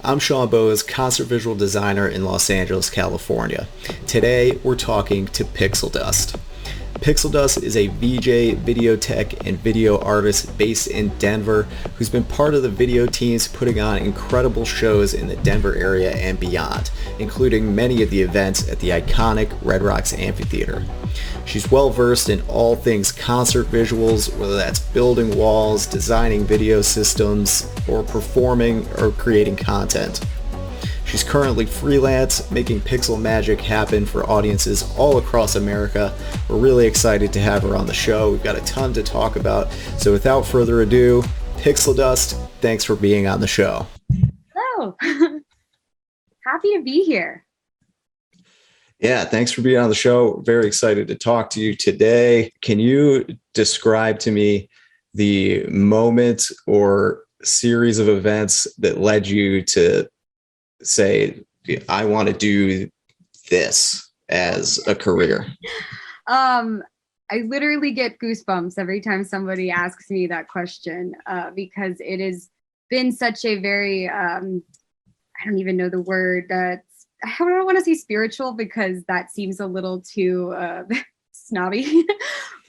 I'm Sean Bose, concert visual designer in Los Angeles, California. Today, we're talking to PixelDust. PixelDust is a VJ, video tech, and video artist based in Denver who's been part of the video teams putting on incredible shows in the Denver area and beyond, including many of the events at the iconic Red Rocks Amphitheater. She's well versed in all things concert visuals, whether that's building walls, designing video systems, or performing or creating content. She's currently freelance, making pixel magic happen for audiences all across America. We're really excited to have her on the show. We've got a ton to talk about. So without further ado, PixelDust, thanks for being on the show. Hello. Happy to be here. Yeah, thanks for being on the show. Very excited to talk to you today. Can you describe to me the moment or series of events that led you to say, I want to do this as a career? I literally get goosebumps every time somebody asks me that question because it has been such a very, I don't even know the word, I don't want to say spiritual because that seems a little too snobby,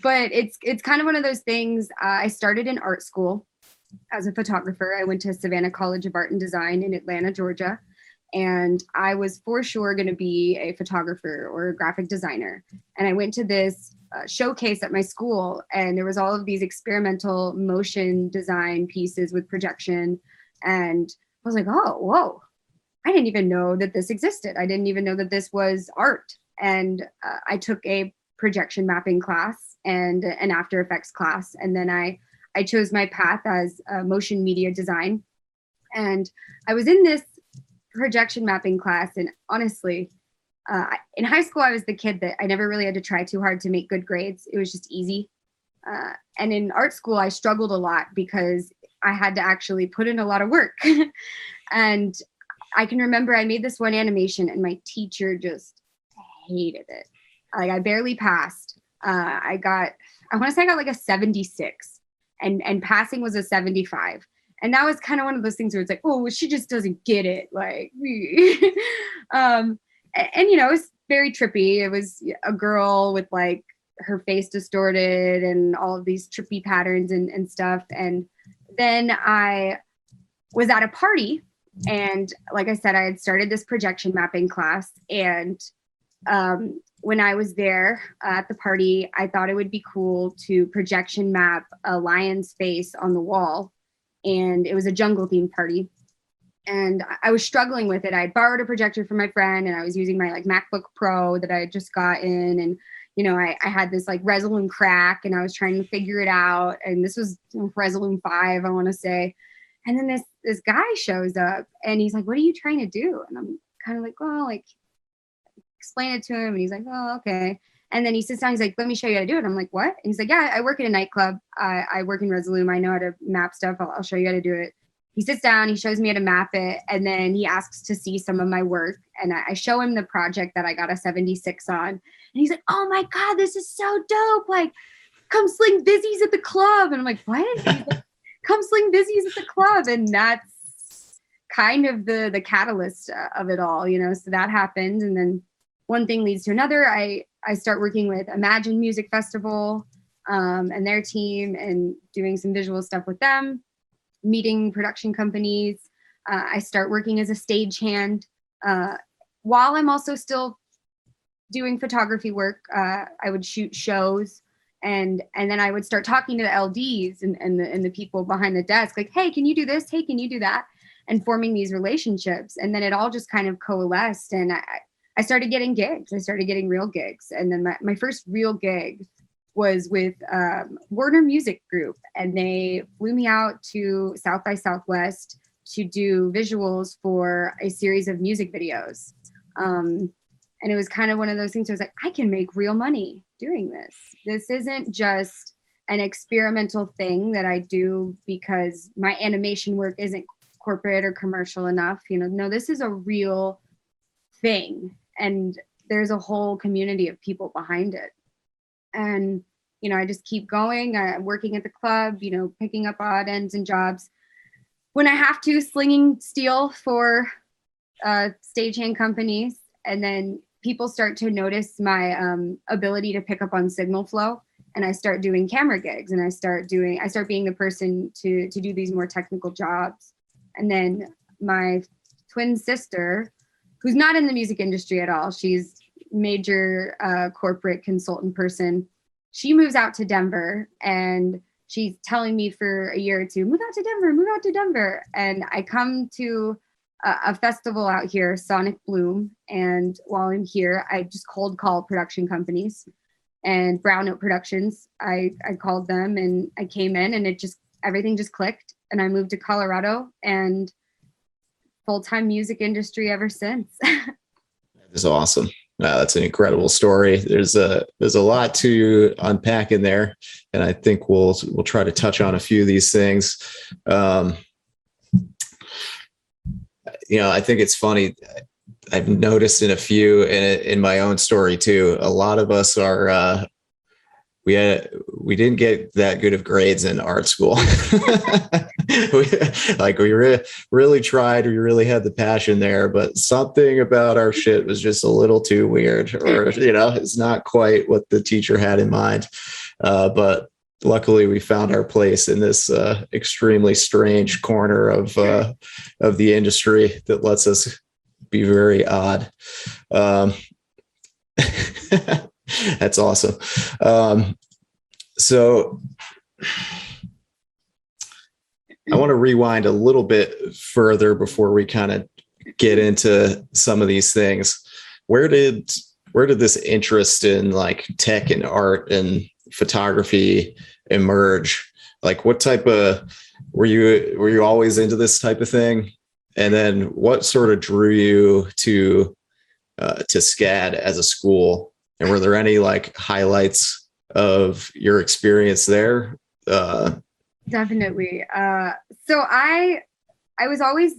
but it's kind of one of those things. I started in art school as a photographer. I went to Savannah College of Art and Design in Atlanta, Georgia. And I was for sure going to be a photographer or a graphic designer. And I went to this showcase at my school, and there was all of these experimental motion design pieces with projection. And I was like, oh, whoa, I didn't even know that this existed. I didn't even know that this was art. And I took a projection mapping class and an After Effects class. And then I chose my path as motion media design. And I was in this projection mapping class, and honestly, in high school I was the kid that I never really had to try too hard to make good grades. It was just easy. And in art school I struggled a lot because I had to actually put in a lot of work. And I can remember I made this one animation and my teacher just hated it. Like, I barely passed. I want to say I got like a 76, and passing was a 75. And that was kind of one of those things where it's like, oh, she just doesn't get it. Like, and you know, it was very trippy. It was a girl with like her face distorted and all of these trippy patterns and stuff. And then I was at a party, and like I said, I had started this projection mapping class. And when I was there at the party, I thought it would be cool to projection map a lion's face on the wall. And it was a jungle themed party. And I was struggling with it. I had borrowed a projector from my friend, and I was using my like MacBook Pro that I had just gotten. And, you know, I had this like Resolume crack, and I was trying to figure it out. And this was Resolume 5, I want to say. And then this guy shows up, and he's like, what are you trying to do? And I'm kind of like, well, like, explain it to him. And he's like, oh, okay. And then he sits down, he's like, let me show you how to do it. I'm like, what? And he's like, yeah, I work in a nightclub. I work in Resolume. I know how to map stuff. I'll show you how to do it. He sits down, he shows me how to map it. And then he asks to see some of my work. And I show him the project that I got a 76 on. And he's like, oh my God, this is so dope. Like, come sling busies at the club. And I'm like, what? He's like, come sling busies at the club. And that's kind of the catalyst of it all, you know? So that happened. And then one thing leads to another. I start working with Imagine Music Festival and their team, and doing some visual stuff with them, meeting production companies. I start working as a stagehand while I'm also still doing photography work. I would shoot shows, and then I would start talking to the LDs and the people behind the desk, like, hey, can you do this? Hey, can you do that? And forming these relationships. And then it all just kind of coalesced, and I started getting gigs. I started getting real gigs. And then my first real gig was with Warner Music Group. And they flew me out to South by Southwest to do visuals for a series of music videos. And it was kind of one of those things where I was like, I can make real money doing this. This isn't just an experimental thing that I do because my animation work isn't corporate or commercial enough. You know, no, this is a real thing. And there's a whole community of people behind it. And, you know, I just keep going, working at the club, you know, picking up odd ends and jobs. when I have to, slinging steel for stagehand companies, and then people start to notice my ability to pick up on signal flow, and I start doing camera gigs, and I start being the person to do these more technical jobs. And then my twin sister, who's not in the music industry at all, she's major corporate consultant person, she moves out to Denver, and she's telling me for a year or two, move out to Denver. And I come to a festival out here, Sonic Bloom. And while I'm here, I just cold call production companies and Brown Note Productions. I called them and I came in, and everything just clicked. And I moved to Colorado, and full-time music industry ever since. That's awesome. Wow, that's an incredible story. There's a lot to unpack in there, and I think we'll try to touch on a few of these things. I think it's funny. I've noticed in a few, in my own story too, a lot of us are we didn't get that good of grades in art school. we really tried. We really had the passion there, but something about our shit was just a little too weird, or it's not quite what the teacher had in mind. But luckily, we found our place in this extremely strange corner of the industry that lets us be very odd. That's awesome. So I want to rewind a little bit further before we kind of get into some of these things. Where did this interest in like tech and art and photography emerge? Like, what type of, were you always into this type of thing? And then what sort of drew you to SCAD as a school? And were there any like highlights of your experience there? Definitely. So I was always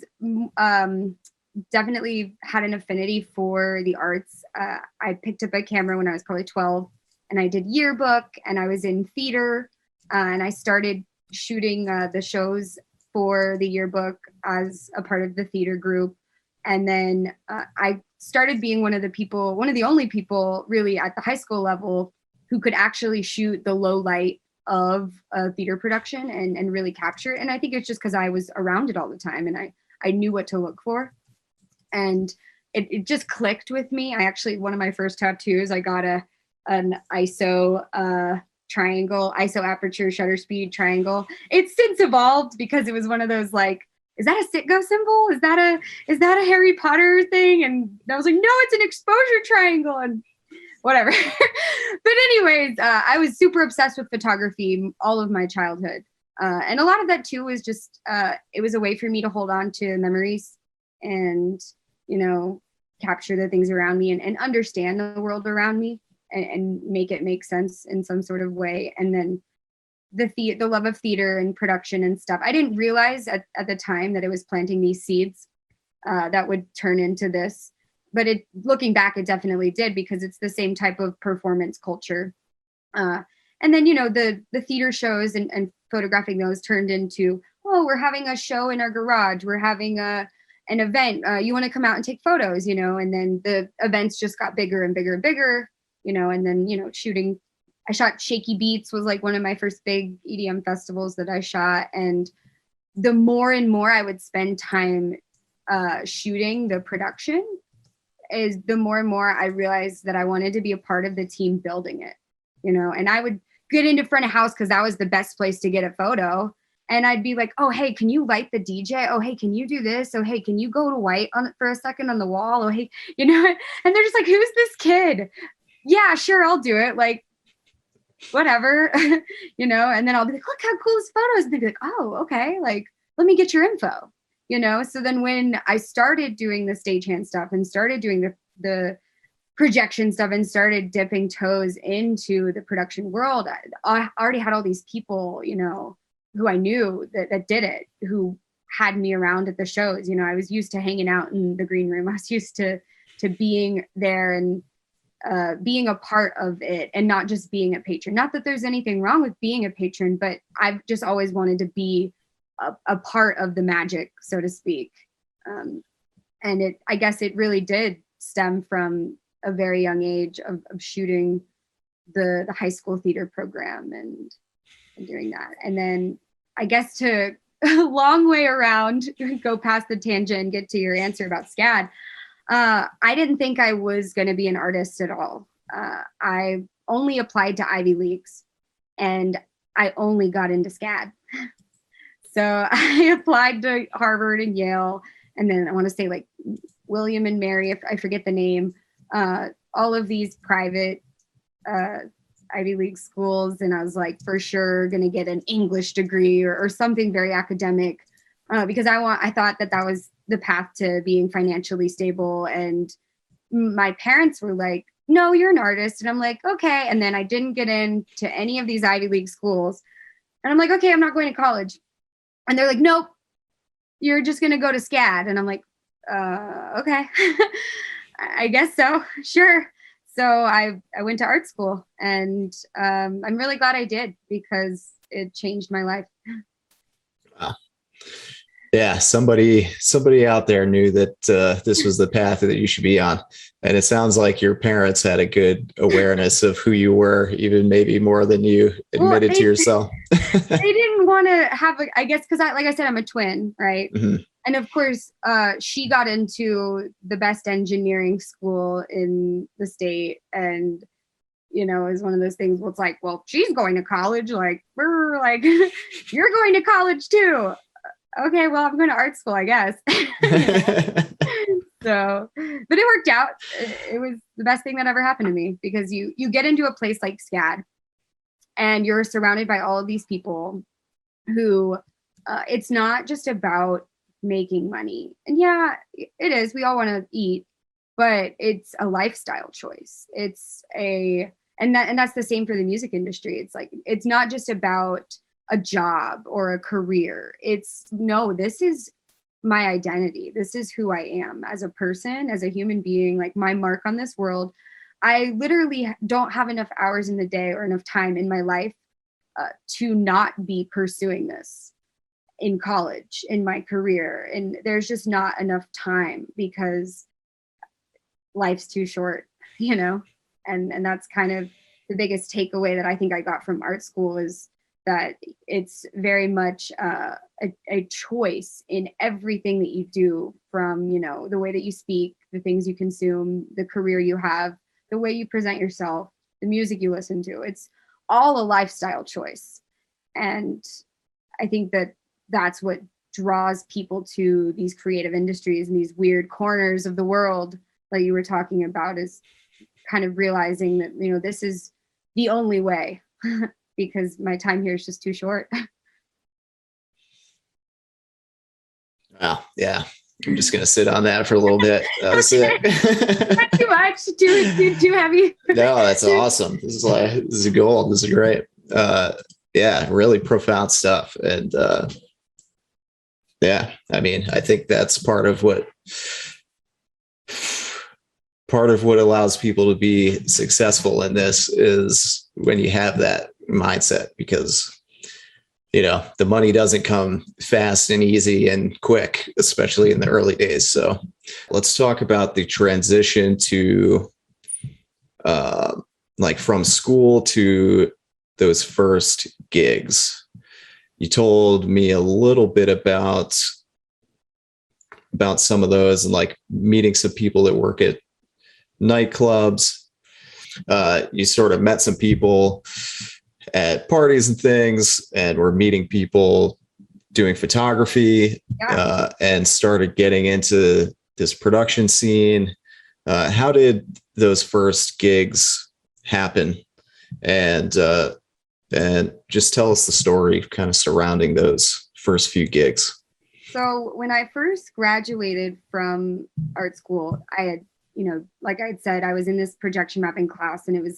definitely had an affinity for the arts. I picked up a camera when I was probably 12, and I did yearbook, and I was in theater, and I started shooting the shows for the yearbook as a part of the theater group. And then I started being one of the only people really at the high school level who could actually shoot the low light of a theater production and really capture it. And I think it's just because I was around it all the time, and I knew what to look for. And it just clicked with me. I actually, one of my first tattoos, I got an ISO triangle, ISO aperture shutter speed triangle. It's since evolved because it was one of those like, is that a Sitgo symbol? Is that a Harry Potter thing? And I was like, no, it's an exposure triangle, and whatever. But anyways, I was super obsessed with photography all of my childhood. And a lot of that too was just, it was a way for me to hold on to memories and, capture the things around me and understand the world around me and make it make sense in some sort of way. And then the love of theater and production and stuff. I didn't realize at the time that it was planting these seeds that would turn into this. But looking back, it definitely did, because it's the same type of performance culture. And then, the theater shows and photographing those turned into, oh, we're having a show in our garage. We're having an event. You want to come out and take photos, and then the events just got bigger and bigger and bigger, and then, shooting. I shot Shaky Beats, was like one of my first big EDM festivals that I shot. And the more and more I would spend time shooting the production, is the more and more I realized that I wanted to be a part of the team building it, and I would get into front of house because that was the best place to get a photo. And I'd be like, oh, hey, can you light the DJ? Oh, hey, can you do this? Oh, hey, can you go to white for a second on the wall? Oh, hey, and they're just like, who's this kid? Yeah, sure, I'll do it. Like, whatever, and then I'll be like, look how cool this photo is. And they'd be like, oh, okay, like, let me get your info. So then when I started doing the stagehand stuff and started doing the projection stuff and started dipping toes into the production world, I already had all these people, who I knew that did it, who had me around at the shows. I was used to hanging out in the green room. I was used to being there and being a part of it and not just being a patron. Not that there's anything wrong with being a patron, but I've just always wanted to be a part of the magic, so to speak. And I guess it really did stem from a very young age of shooting the high school theater program and doing that. And then I guess to a long way around, go past the tangent and get to your answer about SCAD. I didn't think I was going to be an artist at all. I only applied to Ivy Leagues and I only got into SCAD. So I applied to Harvard and Yale, and then I want to say like William and Mary, if I forget the name, all of these private Ivy League schools. And I was like, for sure, going to get an English degree or something very academic, because I thought that was the path to being financially stable. And my parents were like, no, you're an artist. And I'm like, okay. And then I didn't get into any of these Ivy League schools. And I'm like, okay, I'm not going to college. And they're like, nope, you're just going to go to SCAD. And I'm like, okay, I guess so. Sure. So I went to art school, and I'm really glad I did, because it changed my life. Wow. Yeah, somebody out there knew that this was the path that you should be on. And it sounds like your parents had a good awareness of who you were, even maybe more than you admitted to yourself. They didn't want to have, I guess, because like I said, I'm a twin, right? Mm-hmm. And of course, she got into the best engineering school in the state. And, you know, is one of those things where it's like, well, she's going to college. Like, we're like, you're going to college too. Okay, well, I'm going to art school, I guess. So, but it worked out. It was the best thing that ever happened to me, because you get into a place like SCAD and you're surrounded by all of these people who it's not just about making money. And yeah, it is. We all want to eat, but it's a lifestyle choice. And that's the same for the music industry. It's like, it's not just about a job or a career. This is my identity. This is who I am as a person, as a human being, like my mark on this world. I literally don't have enough hours in the day or enough time in my life to not be pursuing this in college, in my career. And there's just not enough time, because life's too short, you know? And that's kind of the biggest takeaway that I think I got from art school, is that it's very much a choice in everything that you do, from, you know, the way that you speak, the things you consume, the career you have, the way you present yourself, the music you listen to. It's all a lifestyle choice. And I think that that's what draws people to these creative industries and these weird corners of the world that you were talking about, is kind of realizing that, you know, this is the only way. Because my time here is just too short. Wow. Yeah. I'm just going to sit on that for a little bit. That's it. Not too much, too heavy. No, that's awesome. This is gold. This is great. Yeah, really profound stuff. And yeah, I mean, I think that's part of what allows people to be successful in this, is when you have that mindset, because, you know, the money doesn't come fast and easy and quick, especially in the early days. So let's talk about the transition to like from school to those first gigs. You told me a little bit about some of those, and like meeting some people that work at nightclubs. You sort of met some people at parties and things, and were meeting people doing photography. Yeah. And started getting into this production scene. How did those first gigs happen? And just tell us the story kind of surrounding those first few gigs. So when I first graduated from art school, I had, you know, like I had said, I was in this projection mapping class, and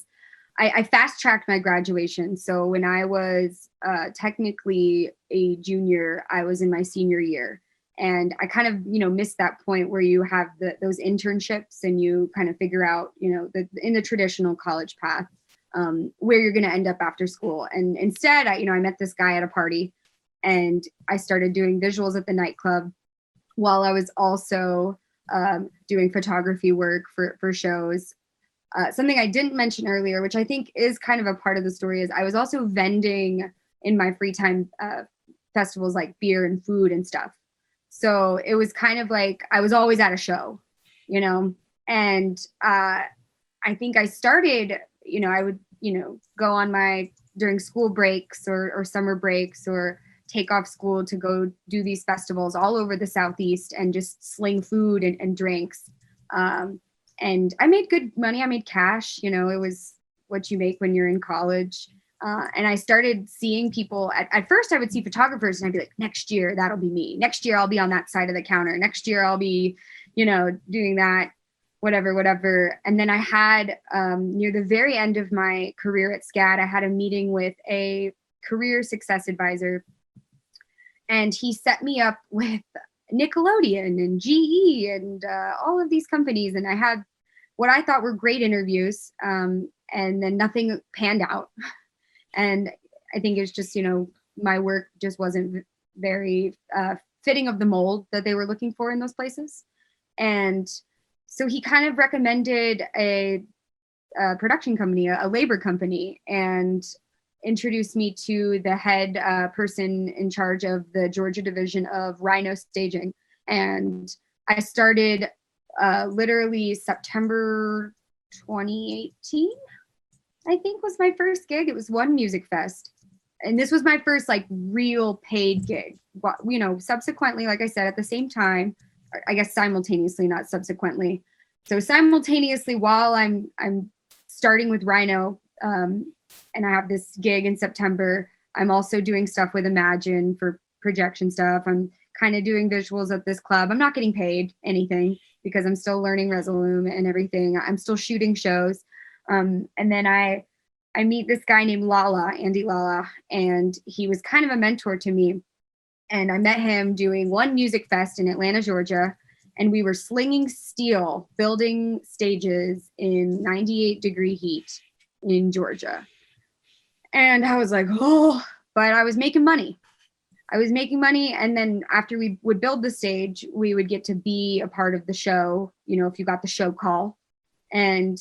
I fast tracked my graduation. So when I was technically a junior, I was in my senior year, and I kind of, you know, missed that point where you have those internships, and you kind of figure out, you know, in the traditional college path, where you're going to end up after school. And instead, I met this guy at a party, And I started doing visuals at the nightclub while I was also doing photography work for shows. Something I didn't mention earlier, which I think is kind of a part of the story, is I was also vending in my free time festivals like beer and food and stuff. So it was kind of like I was always at a show, you know, and I think I started, you know, I would, you know, go on my during school breaks or summer breaks or take off school to go do these festivals all over the Southeast and just sling food and drinks. And I made good money. I made cash, you know, it was what you make when you're in college. And I started seeing people at first I would see photographers and I'd be like, next year, that'll be me. Next year, I'll be on that side of the counter. Next year, I'll be, you know, doing that, whatever. And then I had near the very end of my career at SCAD, I had a meeting with a career success advisor. And he set me up with Nickelodeon and GE and all of these companies. And I had what I thought were great interviews. And then nothing panned out. And I think it's just, you know, my work just wasn't very fitting of the mold that they were looking for in those places. And so he kind of recommended a production company, a labor company, and introduced me to the head person in charge of the Georgia division of Rhino Staging. And I started literally September 2018, I think was my first gig. It was one music fest. And this was my first like real paid gig. You know, subsequently, like I said, at the same time, I guess simultaneously, not subsequently. So simultaneously, while I'm starting with Rhino, and I have this gig in September, I'm also doing stuff with Imagine for projection stuff. I'm kind of doing visuals at this club. I'm not getting paid anything because I'm still learning Resolume and everything. I'm still shooting shows. And then I meet this guy named Andy Lala, and he was kind of a mentor to me. And I met him doing one music fest in Atlanta, Georgia. And we were slinging steel, building stages in 98-degree heat in Georgia. And I was like, oh, but I was making money. And then after we would build the stage, we would get to be a part of the show, you know, if you got the show call. And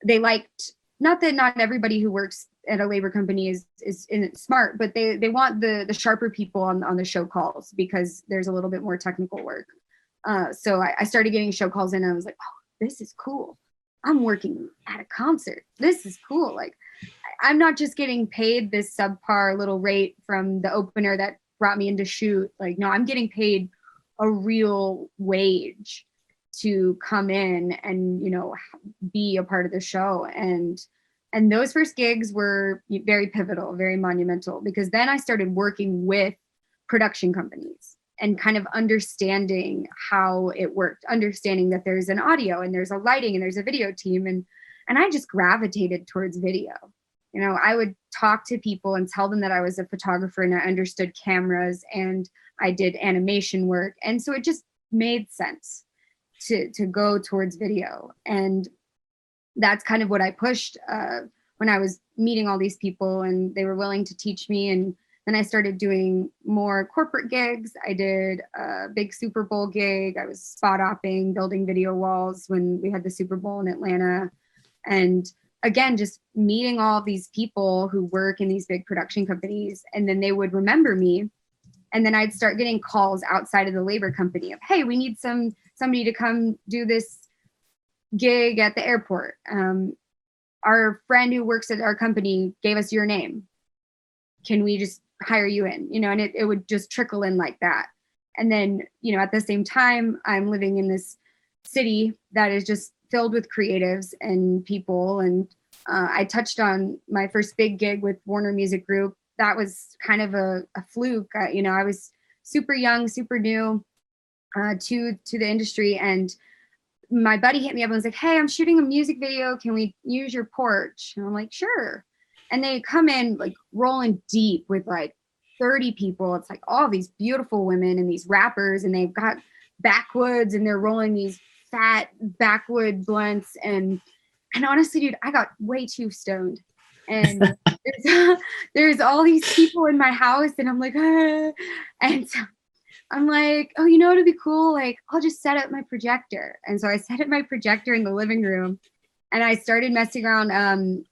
they liked, not that not everybody who works at a labor company is smart, but they want the sharper people on the show calls because there's a little bit more technical work. So I started getting show calls in and I was like, oh, this is cool. I'm working at a concert. This is cool. Like, I'm not just getting paid this subpar little rate from the opener that brought me in to shoot. Like, no, I'm getting paid a real wage to come in and, you know, be a part of the show. And those first gigs were very pivotal, very monumental, because then I started working with production companies and kind of understanding how it worked, understanding that there's an audio and there's a lighting and there's a video team. And I just gravitated towards video. You know, I would talk to people and tell them that I was a photographer and I understood cameras and I did animation work. And so it just made sense to go towards video. And that's kind of what I pushed when I was meeting all these people and they were willing to teach me. And then I started doing more corporate gigs. I did a big Super Bowl gig. I was spot opping, building video walls when we had the Super Bowl in Atlanta. And again, just meeting all of these people who work in these big production companies, and then they would remember me. And then I'd start getting calls outside of the labor company of, hey, we need somebody to come do this gig at the airport. Our friend who works at our company gave us your name. Can we just hire you in? You know, and it would just trickle in like that. And then, you know, at the same time, I'm living in this city that is just filled with creatives and people. And I touched on my first big gig with Warner Music Group. That was kind of a fluke. You know, I was super young, super new to the industry. And my buddy hit me up and was like, hey, I'm shooting a music video. Can we use your porch? And I'm like, sure. And they come in like rolling deep with like 30 people. It's like all these beautiful women and these rappers, and they've got backwoods and they're rolling these fat backwood blunts. And honestly, dude, I got way too stoned. And there's all these people in my house, and I'm like, ah. And so I'm like, oh, you know, it'd be cool. Like, I'll just set up my projector. And so I set up my projector in the living room, and I started messing around.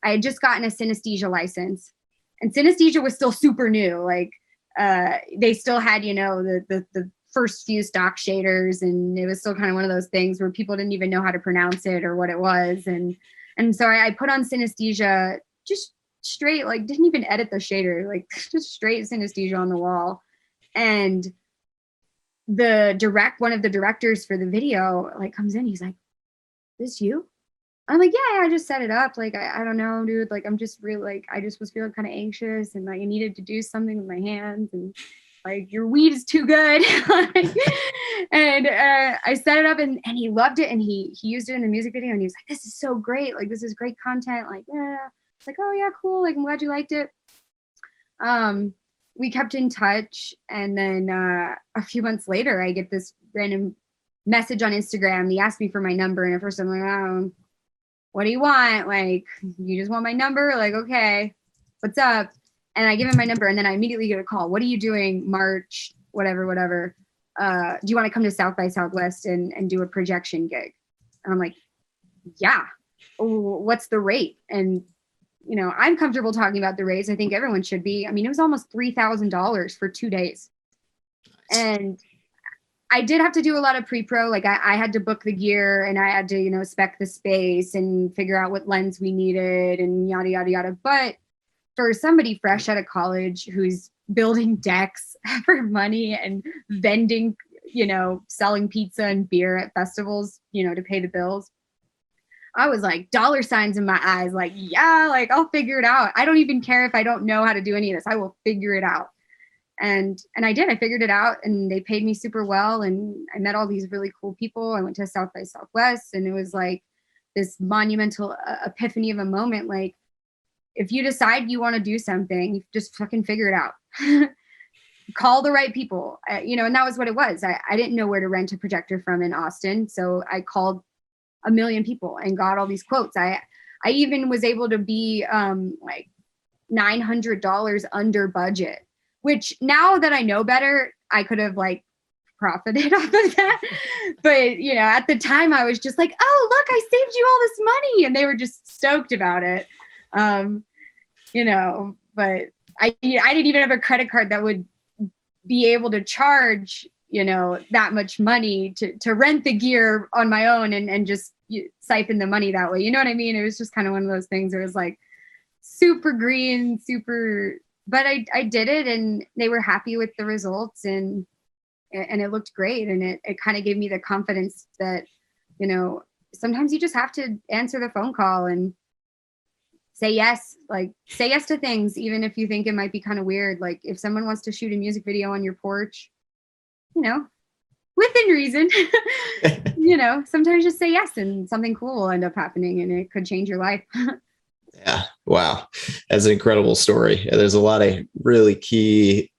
I had just gotten a synesthesia license, and synesthesia was still super new. Like, they still had, you know, the first few stock shaders, and it was still kind of one of those things where people didn't even know how to pronounce it or what it was. And so I put on synesthesia, just straight, like, didn't even edit the shader, like just straight synesthesia on the wall. And one of the directors for the video, like, comes in, he's like, this you? I'm like, yeah, I just set it up. Like, I don't know, dude. Like, I'm just really, like, I just was feeling kind of anxious, and like I needed to do something with my hands, and like, your weed is too good. And I set it up, and he loved it, and he used it in the music video, and he was like, this is so great. Like, this is great content. Like, yeah. It's like, oh yeah, cool. Like, I'm glad you liked it. We kept in touch, and then a few months later, I get this random message on Instagram. He asked me for my number, and at first I'm like, oh, what do you want? Like, you just want my number? Like, okay, what's up? And I give him my number, and then I immediately get a call. What are you doing March, whatever? Do you want to come to South by Southwest and do a projection gig? And I'm like, yeah. What's the rate? And, you know, I'm comfortable talking about the rates. I think everyone should be. I mean, it was almost $3,000 for 2 days. And I did have to do a lot of pre-pro. Like, I had to book the gear, and I had to, you know, spec the space and figure out what lens we needed and yada, yada, yada. But for somebody fresh out of college who's building decks for money and vending, you know, selling pizza and beer at festivals, you know, to pay the bills, I was like, dollar signs in my eyes, like, yeah, like, I'll figure it out. I don't even care if I don't know how to do any of this. I will figure it out. And I did. I figured it out, and they paid me super well, and I met all these really cool people. I went to South by Southwest, and it was like this monumental epiphany of a moment. Like, if you decide you want to do something, you just fucking figure it out. Call the right people, you know, and that was what it was. I didn't know where to rent a projector from in Austin, so I called a million people and got all these quotes. I even was able to be like $900 under budget, which now that I know better, I could have like profited off of that. But, you know, at the time I was just like, oh, look, I saved you all this money. And they were just stoked about it. You know, but I didn't even have a credit card that would be able to charge, you know, that much money to rent the gear on my own and just siphon the money that way. You know what I mean? It was just kind of one of those things where it was like super green, but I did it, and they were happy with the results, and it looked great. And it kind of gave me the confidence that, you know, sometimes you just have to answer the phone call and say yes to things, even if you think it might be kind of weird. Like, if someone wants to shoot a music video on your porch, you know, within reason, you know, sometimes just say yes, and something cool will end up happening, and it could change your life. Yeah. Wow. That's an incredible story. There's a lot of really key,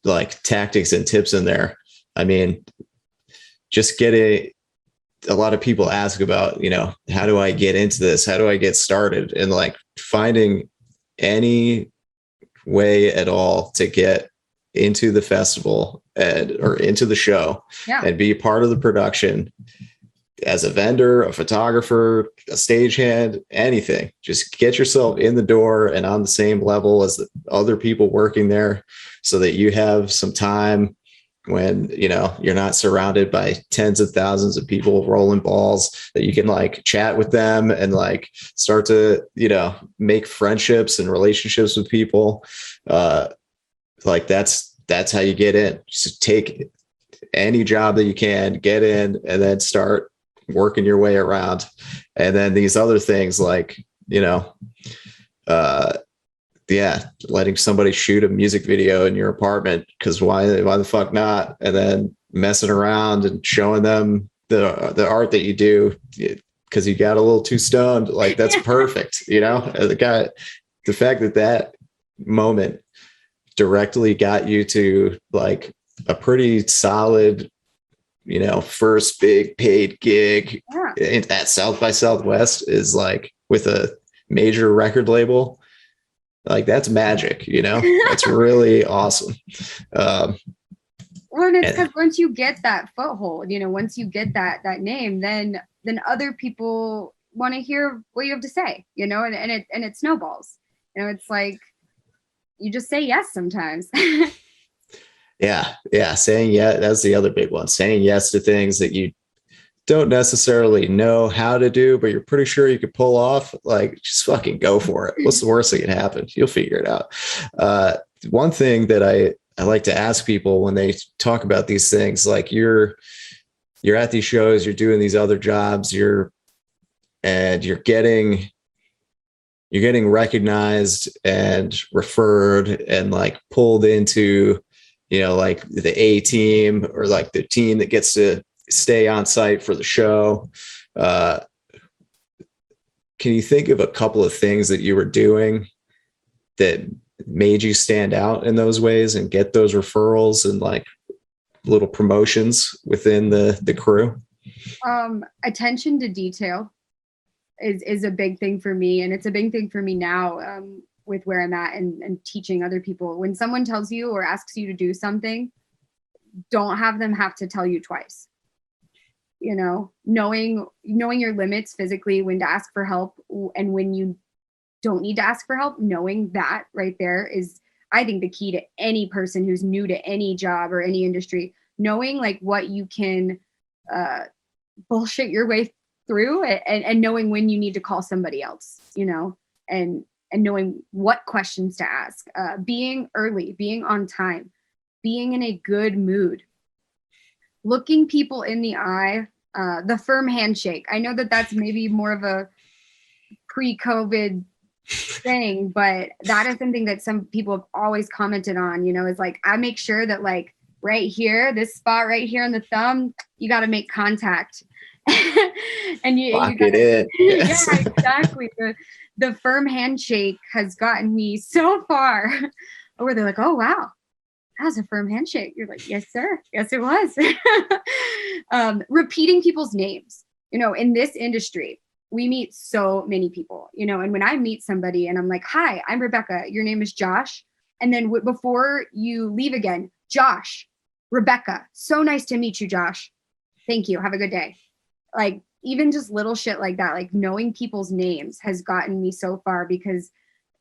like, tactics and tips in there. I mean, just a lot of people ask about, you know, how do I get into this? How do I get started? And like, finding any way at all to get into the festival or into the show, yeah, and be part of the production as a vendor, a photographer, a stagehand, anything. Just get yourself in the door and on the same level as the other people working there, so that you have some time when, you know, you're not surrounded by tens of thousands of people rolling balls, that you can like chat with them and like start to, you know, make friendships and relationships with people. Like, that's how you get in. Just take any job that you can, get in, and then start working your way around. And then these other things, like, you know, letting somebody shoot a music video in your apartment, because why the fuck not? And then messing around and showing them the art that you do because you got a little too stoned. Like, that's perfect. You know, the fact that moment directly got you to like a pretty solid, you know, first big paid gig at South by Southwest is like, with a major record label, like that's magic, you know, that's really awesome. Well, and it's And because once you get that foothold, you know, once you get that name, then other people want to hear what you have to say, you know, and it snowballs. You know, it's like you just say yes sometimes. yeah, saying yeah, that's the other big one. Saying yes to things that you don't necessarily know how to do, but you're pretty sure you could pull off, like just fucking go for it. What's the worst that can happen? You'll figure it out. One thing that I like to ask people when they talk about these things, like you're at these shows, you're doing these other jobs, you're getting recognized and referred and like pulled into, you know, like the A team or like the team that gets to stay on site for the show. Can you think of a couple of things that you were doing that made you stand out in those ways and get those referrals and like little promotions within the crew? Attention to detail is a big thing for me, and it's a big thing for me now, with where I'm at and teaching other people. When someone tells you or asks you to do something, don't have them have to tell you twice. You know, knowing your limits physically, when to ask for help and when you don't need to ask for help, knowing that right there is, I think, the key to any person who's new to any job or any industry. Knowing like what you can bullshit your way through, and knowing when you need to call somebody else, you know, and knowing what questions to ask, being early, being on time, being in a good mood, looking people in the eye, the firm handshake. I know that that's maybe more of a pre-COVID thing, but that is something that some people have always commented on, you know, is like, I make sure that like right here, this spot right here on the thumb, you got to make contact. And you Lock gotta, it in. Yes. yeah, exactly. The firm handshake has gotten me so far where they're like, oh, wow, that was a firm handshake. You're like, yes, sir. Yes, it was. Repeating people's names, you know, in this industry, we meet so many people, you know, and when I meet somebody and I'm like, hi, I'm Rebecca, your name is Josh. And then before you leave again, Josh, Rebecca, so nice to meet you, Josh. Thank you. Have a good day. Like even just little shit like that, like knowing people's names has gotten me so far, because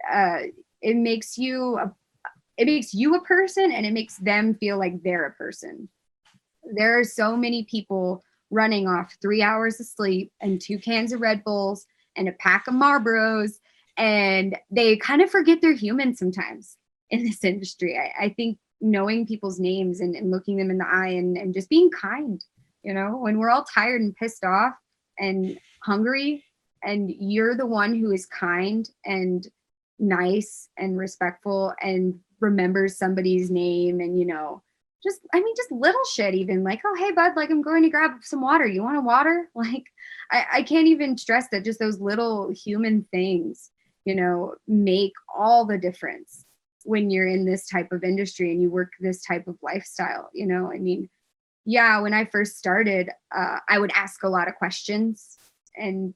it makes you a person, and it makes them feel like they're a person. There are so many people running off 3 hours of sleep and 2 cans of Red Bulls and a pack of Marlboros, and they kind of forget they're human sometimes in this industry. I think knowing people's names and looking them in the eye and just being kind, you know, when we're all tired and pissed off and hungry, and you're the one who is kind and nice and respectful and remembers somebody's name, and you know, just little shit, even like, oh hey bud, like I'm going to grab some water, you want a water? Like I can't even stress that just those little human things, you know, make all the difference when you're in this type of industry and you work this type of lifestyle, you know. I mean, yeah, when I first started, I would ask a lot of questions, and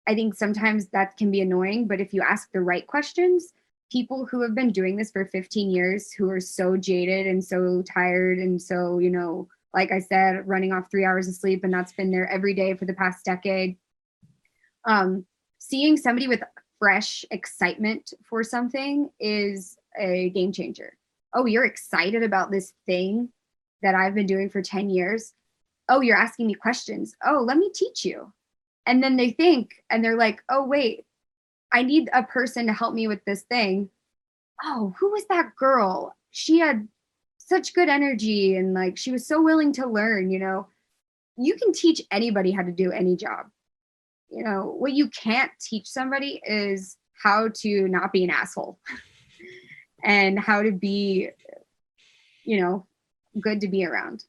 I think sometimes that can be annoying, but if you ask the right questions, people who have been doing this for 15 years, who are so jaded and so tired and so, you know, like I said, running off 3 hours of sleep, and that's been there every day for the past decade. Seeing somebody with fresh excitement for something is a game changer. Oh, you're excited about this thing that I've been doing for 10 years. Oh, you're asking me questions. Oh, let me teach you. And then they think, and they're like, oh, wait, I need a person to help me with this thing. Oh, who was that girl? She had such good energy, and like she was so willing to learn, you know. You can teach anybody how to do any job. You know, what you can't teach somebody is how to not be an asshole and how to be, you know, good to be around.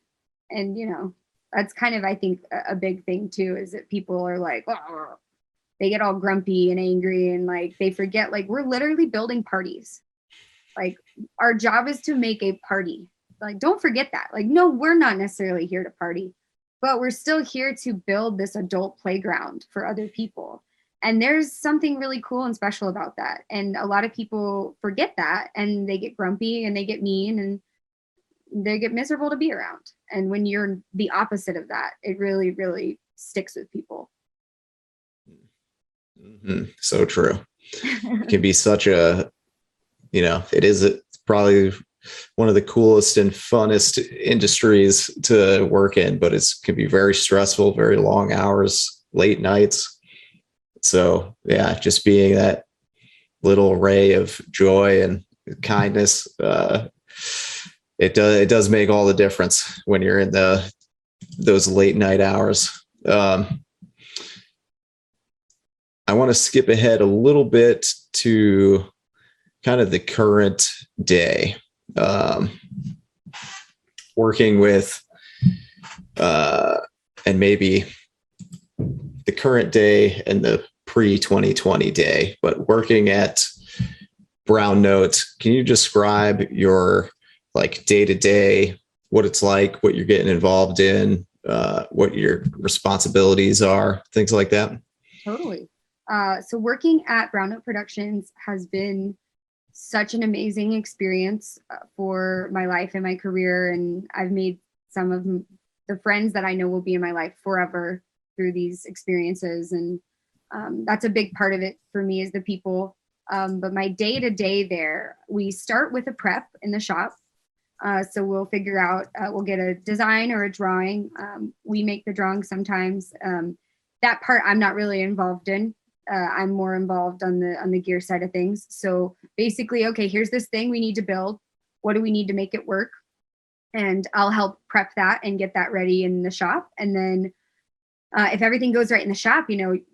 And, you know, that's kind of, I think, a big thing too, is that people are like, oh, they get all grumpy and angry, and like they forget, like, we're literally building parties. Like our job is to make a party. Like, don't forget that. Like, no, we're not necessarily here to party, but we're still here to build this adult playground for other people. And there's something really cool and special about that. And a lot of people forget that, and they get grumpy and they get mean and they get miserable to be around. And when you're the opposite of that, it really, really sticks with people. Mm-hmm. So true. It can be such a, it is probably one of the coolest and funnest industries to work in, but it can be very stressful, very long hours, late nights. So yeah, just being that little ray of joy and kindness, it does make all the difference when you're in those late night hours. I want to skip ahead a little bit to kind of the current day, working with, and maybe the current day and the pre-2020 day, but working at Brown Note. Can you describe your like day-to-day, what it's like, what you're getting involved in, what your responsibilities are, things like that? Totally. So working at Brown Note Productions has been such an amazing experience for my life and my career. And I've made some of the friends that I know will be in my life forever through these experiences. And that's a big part of it for me, is the people. But my day-to-day there, we start with a prep in the shop. So we'll figure out, we'll get a design or a drawing. We make the drawing sometimes. That part I'm not really involved in. I'm more involved on the gear side of things. So basically, okay, here's this thing we need to build. What do we need to make it work? And I'll help prep that and get that ready in the shop. And then if everything goes right in the shop, you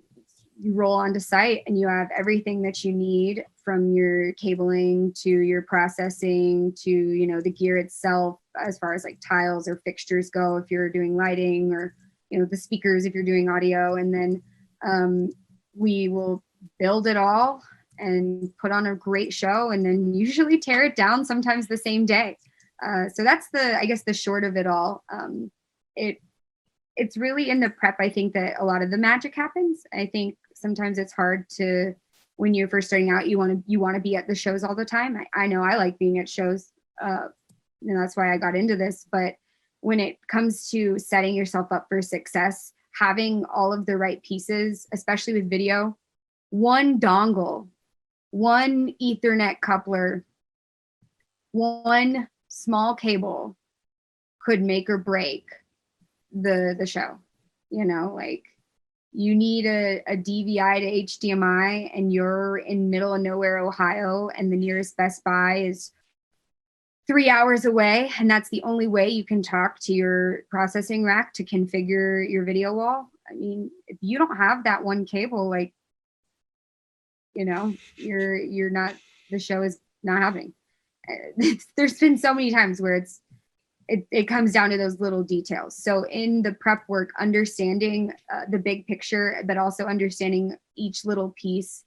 roll onto site and you have everything that you need, from your cabling to your processing to, the gear itself, as far as like tiles or fixtures go, if you're doing lighting, or, the speakers, if you're doing audio. And then we will build it all and put on a great show, and then usually tear it down sometimes the same day. So that's the short of it all. It's really in the prep, I think, that a lot of the magic happens. I think sometimes it's hard to, when you're first starting out, you want to be at the shows all the time. I know I like being at shows, and that's why I got into this. But when it comes to setting yourself up for success, having all of the right pieces, especially with video, one dongle, one Ethernet coupler, one small cable could make or break the show. Like, you need a DVI to HDMI and you're in middle of nowhere, Ohio, and the nearest Best Buy is 3 hours away, and that's the only way you can talk to your processing rack to configure your video wall. I mean, if you don't have that one cable, like, you're not, the show is not happening. There's been so many times where it comes down to those little details. So in the prep work, understanding the big picture, but also understanding each little piece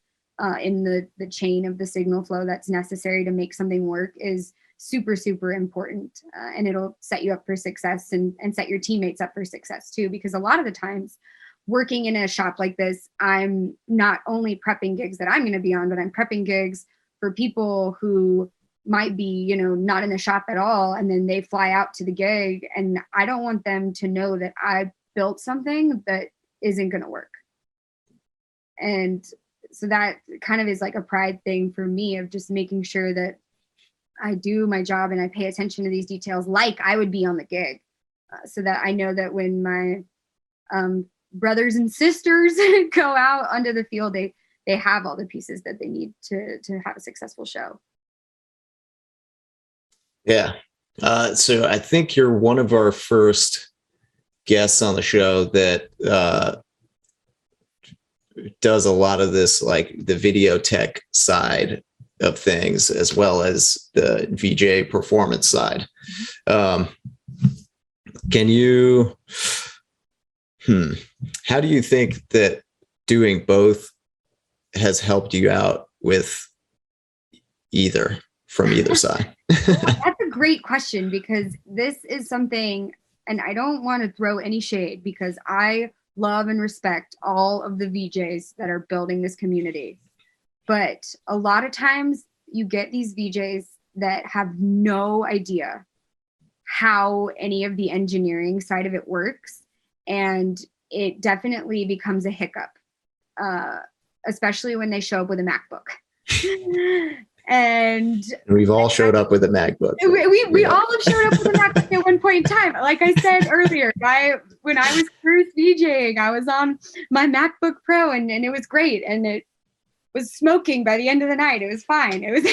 in the chain of the signal flow that's necessary to make something work is super, super important. And it'll set you up for success and set your teammates up for success too. Because a lot of the times working in a shop like this, I'm not only prepping gigs that I'm going to be on, but I'm prepping gigs for people who might be, not in the shop at all. And then they fly out to the gig, and I don't want them to know that I built something that isn't going to work. And so that kind of is like a pride thing for me, of just making sure that I do my job and I pay attention to these details like I would be on the gig, so that I know that when my brothers and sisters go out onto the field, they have all the pieces that they need to have a successful show. Yeah. So I think you're one of our first guests on the show that does a lot of this, like the video tech side of things, as well as the VJ performance side. Can you, how do you think that doing both has helped you out with from either side? That's a great question, because this is something, and I don't want to throw any shade, because I love and respect all of the VJs that are building this community. But a lot of times you get these VJs that have no idea how any of the engineering side of it works. And it definitely becomes a hiccup, especially when they show up with a MacBook. And we've all showed up with a MacBook. We all have showed up with a MacBook at one point in time. Like I said earlier, when I was first VJing, I was on my MacBook Pro and it was great. And it was smoking by the end of the night. It was fine. It was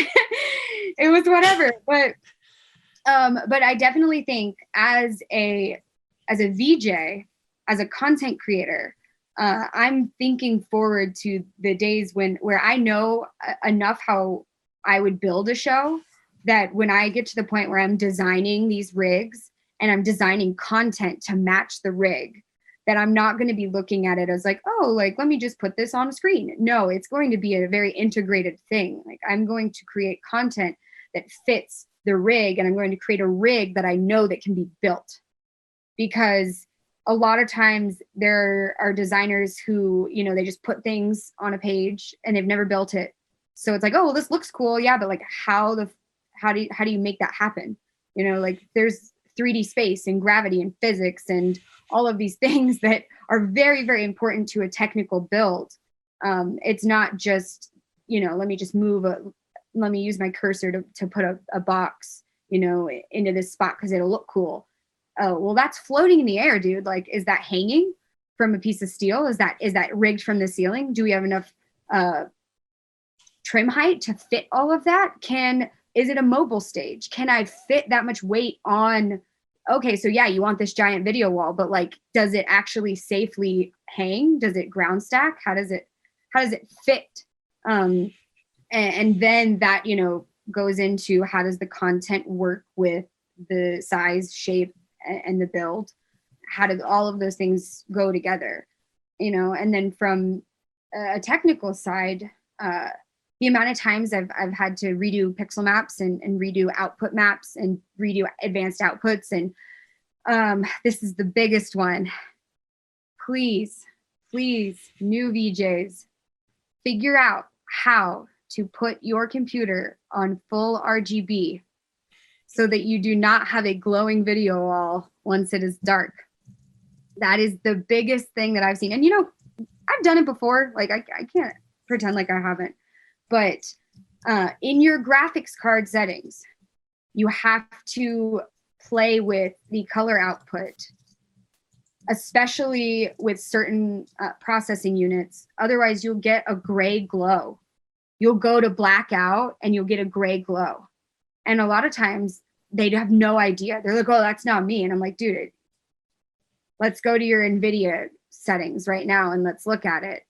it was whatever. But I definitely think as a VJ, as a content creator, I'm thinking forward to the days where I know enough how I would build a show that when I get to the point where I'm designing these rigs and I'm designing content to match the rig, that I'm not going to be looking at it as like, oh, like, let me just put this on a screen. No, it's going to be a very integrated thing. Like, I'm going to create content that fits the rig, and I'm going to create a rig that I know that can be built. Because a lot of times there are designers who, they just put things on a page and they've never built it. So it's like, oh, well, this looks cool. Yeah. But like, how do you make that happen? Like, there's 3D space and gravity and physics and all of these things that are very, very important to a technical build. It's not just, let me just let me use my cursor to put a box, into this spot because it'll look cool. Oh, well, that's floating in the air, dude. Like, is that hanging from a piece of steel? Is that rigged from the ceiling? Do we have enough trim height to fit all of that? Is it a mobile stage? Can I fit that much weight on? Okay, so yeah, you want this giant video wall, but like, does it actually safely hang? Does it ground stack? How does it fit? And then that, goes into how does the content work with the size, shape, and the build? How do all of those things go together? And then from a technical side, the amount of times I've had to redo pixel maps and redo output maps and redo advanced outputs. And this is the biggest one. Please, new VJs, figure out how to put your computer on full RGB so that you do not have a glowing video wall once it is dark. That is the biggest thing that I've seen. And, I've done it before. Like, I can't pretend like I haven't. But in your graphics card settings, you have to play with the color output, especially with certain processing units. Otherwise, you'll get a gray glow. You'll go to blackout and you'll get a gray glow. And a lot of times they have no idea. They're like, oh, that's not me. And I'm like, dude, let's go to your NVIDIA settings right now and let's look at it.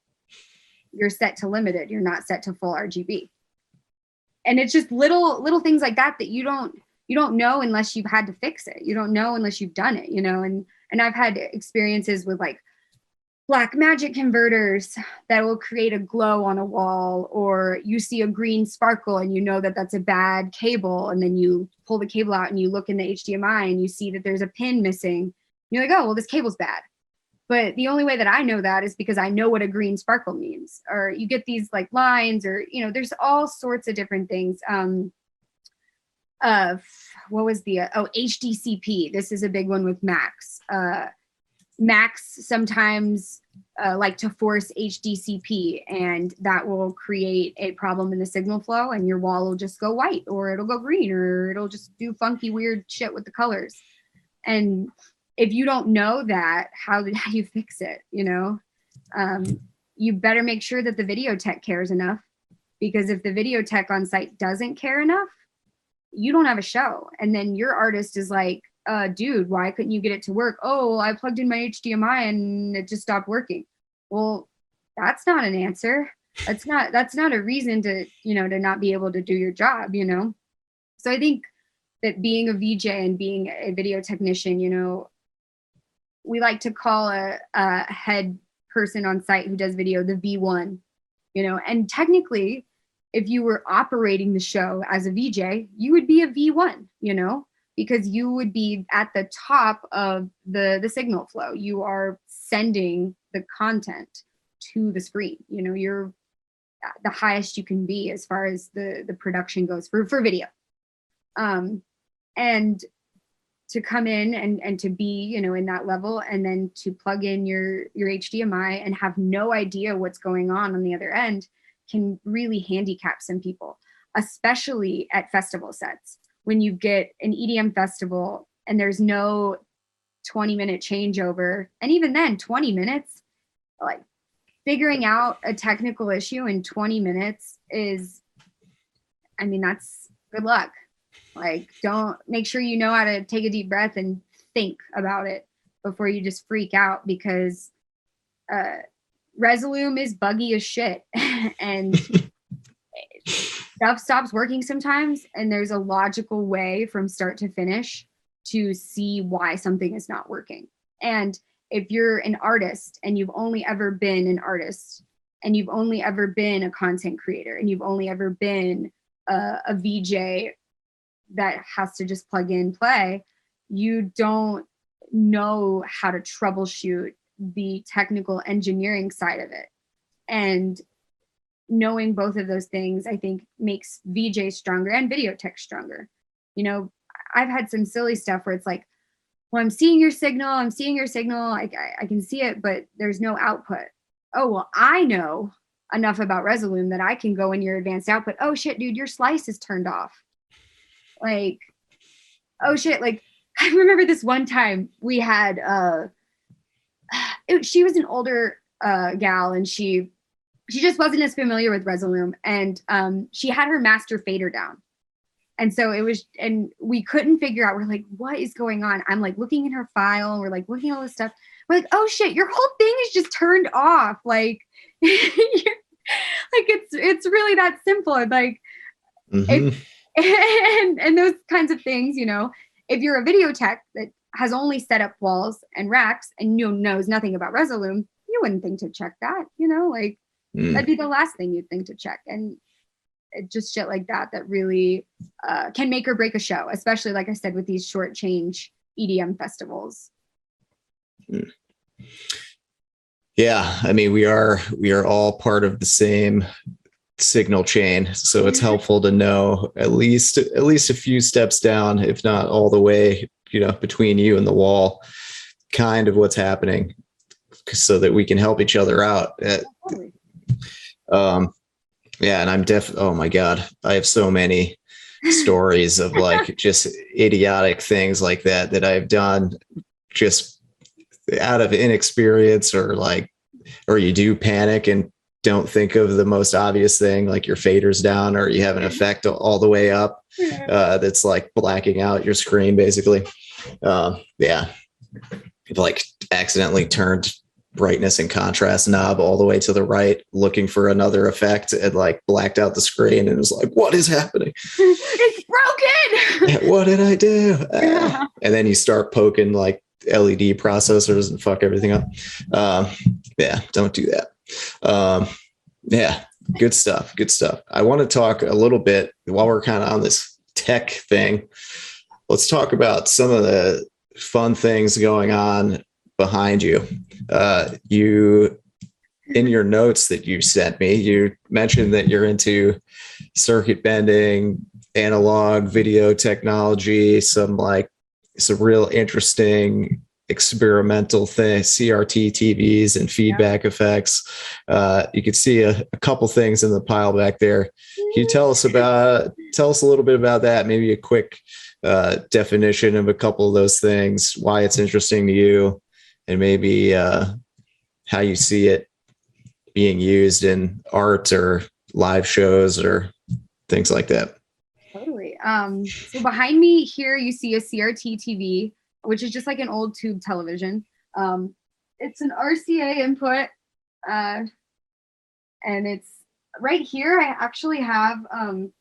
You're set to limited. You're not set to full RGB. And it's just little things like that you don't know unless you've had to fix it. You don't know unless you've done it, and I've had experiences with like black magic converters that will create a glow on a wall, or you see a green sparkle and you know that that's a bad cable. And then you pull the cable out and you look in the HDMI and you see that there's a pin missing. You're like, oh, well, this cable's bad. But the only way that I know that is because I know what a green sparkle means. Or you get these like lines, or, there's all sorts of different things. What was the, HDCP. This is a big one with Macs. Macs sometimes like to force HDCP, and that will create a problem in the signal flow, and your wall will just go white, or it'll go green, or it'll just do funky, weird shit with the colors. And if you don't know that, how do you fix it? You better make sure that the video tech cares enough, because if the video tech on site doesn't care enough, you don't have a show. And then your artist is like, dude, why couldn't you get it to work? Oh, I plugged in my HDMI and it just stopped working. Well, that's not an answer. That's not a reason to, to not be able to do your job, So I think that being a VJ and being a video technician, we like to call a head person on site who does video the V1, and technically, if you were operating the show as a VJ, you would be a V1, because you would be at the top of the signal flow. You are sending the content to the screen. You know, you're the highest you can be as far as the production goes for video. And to come in and to be, you know, in that level, and then to plug in your HDMI and have no idea what's going on the other end can really handicap some people, especially at festival sets. When you get an EDM festival and there's no 20-minute changeover, and even then 20 minutes, like figuring out a technical issue in 20 minutes is, I mean, that's good luck. Like, don't, make sure you know how to take a deep breath and think about it before you just freak out, because Resolume is buggy as shit and stuff stops working sometimes, and there's a logical way from start to finish to see why something is not working. And if you're an artist and you've only ever been an artist, and you've only ever been a content creator, and you've only ever been a VJ that has to just plug in, play, you don't know how to troubleshoot the technical engineering side of it. And knowing both of those things, I think, makes VJ stronger and video tech stronger. You know, I've had some silly stuff where it's like, well, I'm seeing your signal, I can see it, but there's no output. Oh, well, I know enough about Resolume that I can go in your advanced output. Oh shit, dude, your slice is turned off. Like, oh shit, like, I remember this one time we had, she was an older gal, and she just wasn't as familiar with Resolume, and she had her master fader down. And so it was, and we couldn't figure out, we're like, what is going on? I'm like looking in her file, and we're like looking at all this stuff. We're like, oh shit, your whole thing is just turned off. Like, like it's really that simple. Like, and those kinds of things, you know, if you're a video tech that has only set up walls and racks and knows nothing about Resolume, you wouldn't think to check that, you know, like that'd be the last thing you'd think to check. And it just shit like that really can make or break a show, especially, like I said, with these short change EDM festivals. Yeah, I mean, we are all part of the same signal chain, so it's helpful to know at least a few steps down, if not all the way, you know, between you and the wall, kind of what's happening, so that we can help each other out. Yeah, and I'm oh my god, I have so many stories of like just idiotic things like that I've done just out of inexperience, or you do panic and don't think of the most obvious thing, like your fader's down, or you have an effect all the way up that's like blacking out your screen, basically. Yeah, I've like accidentally turned brightness and contrast knob all the way to the right, looking for another effect, and like blacked out the screen, and it was like, what is happening? It's broken. What did I do? And then you start poking like LED processors and fuck everything up. Yeah, don't do that. Yeah, good stuff. I want to talk a little bit, while we're kind of on this tech thing, let's talk about some of the fun things going on behind you. You, in your notes that you sent me, you mentioned that you're into circuit bending, analog video technology, some real interesting experimental things, CRT TVs and feedback effects. You could see a couple things in the pile back there. Can you tell us a little bit about that? Maybe a quick definition of a couple of those things, why it's interesting to you, and maybe how you see it being used in art or live shows or things like that. Totally. So behind me here, you see a CRT TV, which is just like an old tube television. It's an RCA input, and it's right here. I actually have, I'm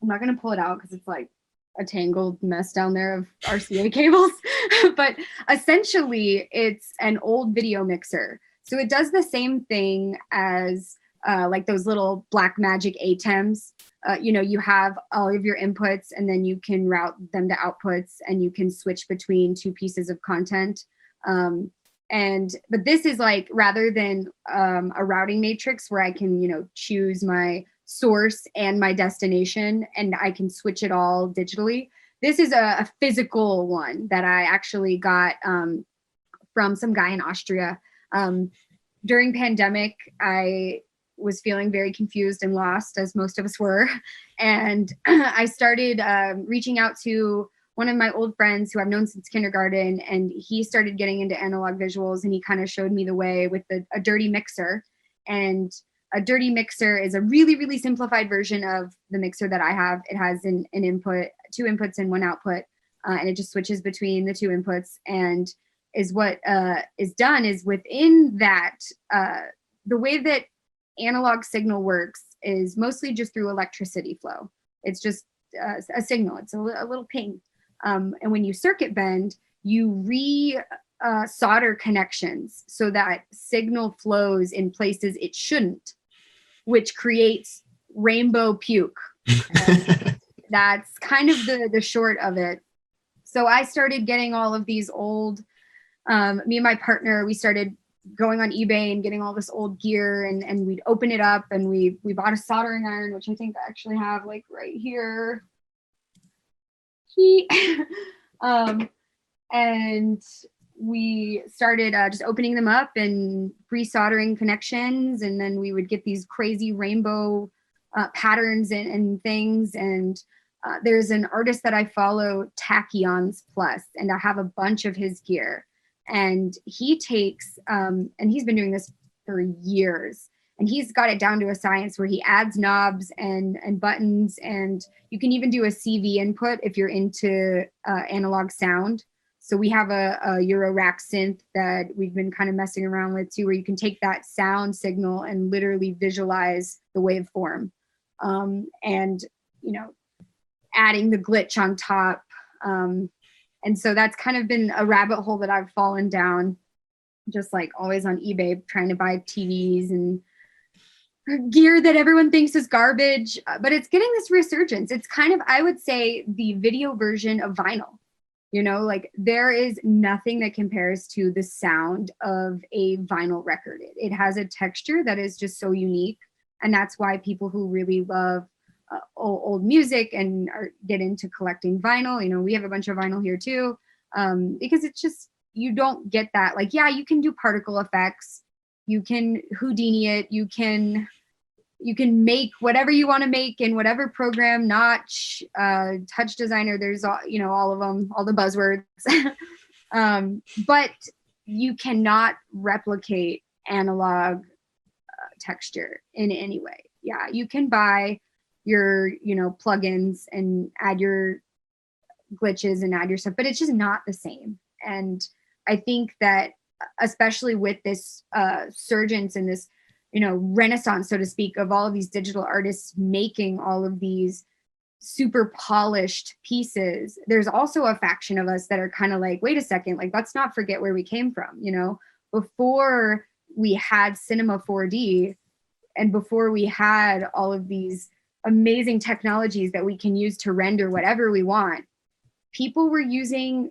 not going to pull it out because it's like a tangled mess down there of RCA cables, but essentially it's an old video mixer. So it does the same thing as like those little black magic ATEMs. You have all of your inputs and then you can route them to outputs and you can switch between two pieces of content. But this is like, rather than a routing matrix where I can, choose my source and my destination and I can switch it all digitally. This is a physical one that I actually got from some guy in Austria. During pandemic, I was feeling very confused and lost, as most of us were. And I started reaching out to one of my old friends who I've known since kindergarten, and he started getting into analog visuals, and he kind of showed me the way with a dirty mixer. And a dirty mixer is a really, really simplified version of the mixer that I have. It has an input, two inputs and one output, and it just switches between the two inputs. And is what is done is within that, the way that analog signal works is mostly just through electricity flow. It's just a signal. It's a little ping. And when you circuit bend, you solder connections so that signal flows in places it shouldn't, which creates rainbow puke. That's kind of the short of it. So I started getting all of these old, me and my partner, we started going on eBay and getting all this old gear, and we'd open it up, and we bought a soldering iron, which I think I actually have like right here. And we started just opening them up and pre-soldering connections, and then we would get these crazy rainbow patterns and things. And there's an artist that I follow, Tachyons Plus, and I have a bunch of his gear. And he takes, and he's been doing this for years, and he's got it down to a science where he adds knobs and buttons, and you can even do a CV input if you're into analog sound. So we have a Euro rack synth that we've been kind of messing around with too, where you can take that sound signal and literally visualize the waveform, and adding the glitch on top. And so that's kind of been a rabbit hole that I've fallen down, just like always on eBay, trying to buy TVs and gear that everyone thinks is garbage, but it's getting this resurgence. It's kind of, I would say, the video version of vinyl. Like there is nothing that compares to the sound of a vinyl record. It has a texture that is just so unique. And that's why people who really love old music and get into collecting vinyl, we have a bunch of vinyl here too, because it's just, you don't get that. Like, yeah, you can do particle effects, you can Houdini it, you can make whatever you want to make in whatever program, Notch, Touch Designer, there's all of them, all the buzzwords. But you cannot replicate analog texture in any way. Yeah, you can buy your plugins and add your glitches and add your stuff, but it's just not the same. And I think that especially with this surgence and this renaissance, so to speak, of all of these digital artists making all of these super polished pieces, there's also a faction of us that are kind of like, wait a second, like, let's not forget where we came from. Before we had Cinema 4D and before we had all of these amazing technologies that we can use to render whatever we want, people were using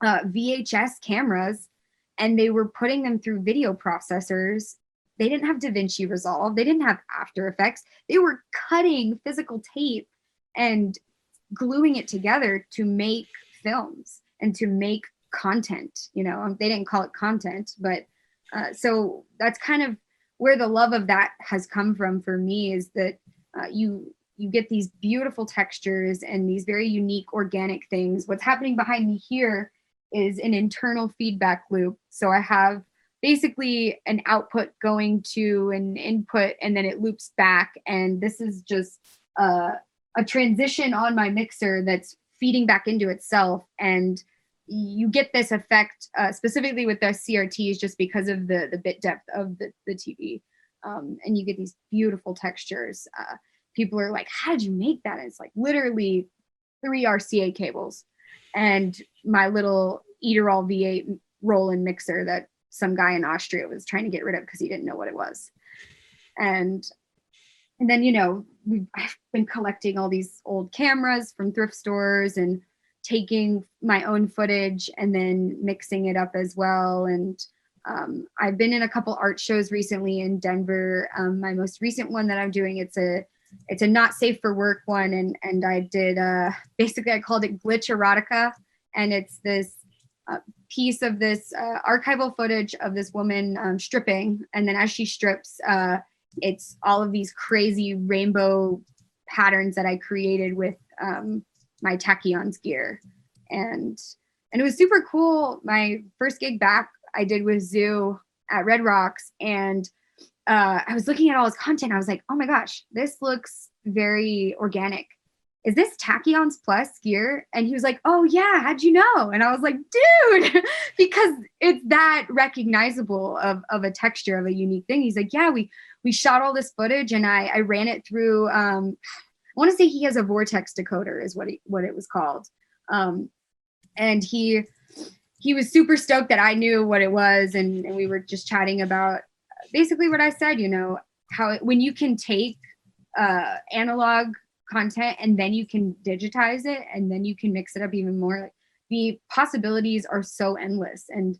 VHS cameras and they were putting them through video processors. They didn't have DaVinci Resolve. They didn't have After Effects. They were cutting physical tape and gluing it together to make films and to make content. They didn't call it content, but so that's kind of where the love of that has come from for me, is that you get these beautiful textures and these very unique organic things. What's happening behind me here is an internal feedback loop. So I have basically an output going to an input, and then it loops back. And this is just a transition on my mixer that's feeding back into itself. And you get this effect specifically with the CRTs just because of the bit depth of the TV. And you get these beautiful textures. People are like, how did you make that? And it's like literally 3 RCA cables and my little Eaterall V8 roll-in mixer that some guy in Austria was trying to get rid of because he didn't know what it was. And then, I've been collecting all these old cameras from thrift stores and taking my own footage and then mixing it up as well. And I've been in a couple art shows recently in Denver. My most recent one that I'm doing, it's a not safe for work one. And I did, basically I called it Glitch Erotica. And it's this piece of this archival footage of this woman stripping. And then as she strips, it's all of these crazy rainbow patterns that I created with my tachyons gear. And it was super cool. My first gig back I did with Zoo at Red Rocks. And I was looking at all his content. I was like, oh my gosh, this looks very organic. Is this Tachyons Plus gear? And he was like, oh yeah, how'd you know? And I was like, dude, because it's that recognizable of a texture, of a unique thing. He's like, yeah, we shot all this footage and I ran it through, I want to say he has a vortex decoder is what it was called. And he was super stoked that I knew what it was. And we were just chatting about basically what I said, how when you can take analog content and then you can digitize it and then you can mix it up even more. Like, the possibilities are so endless. And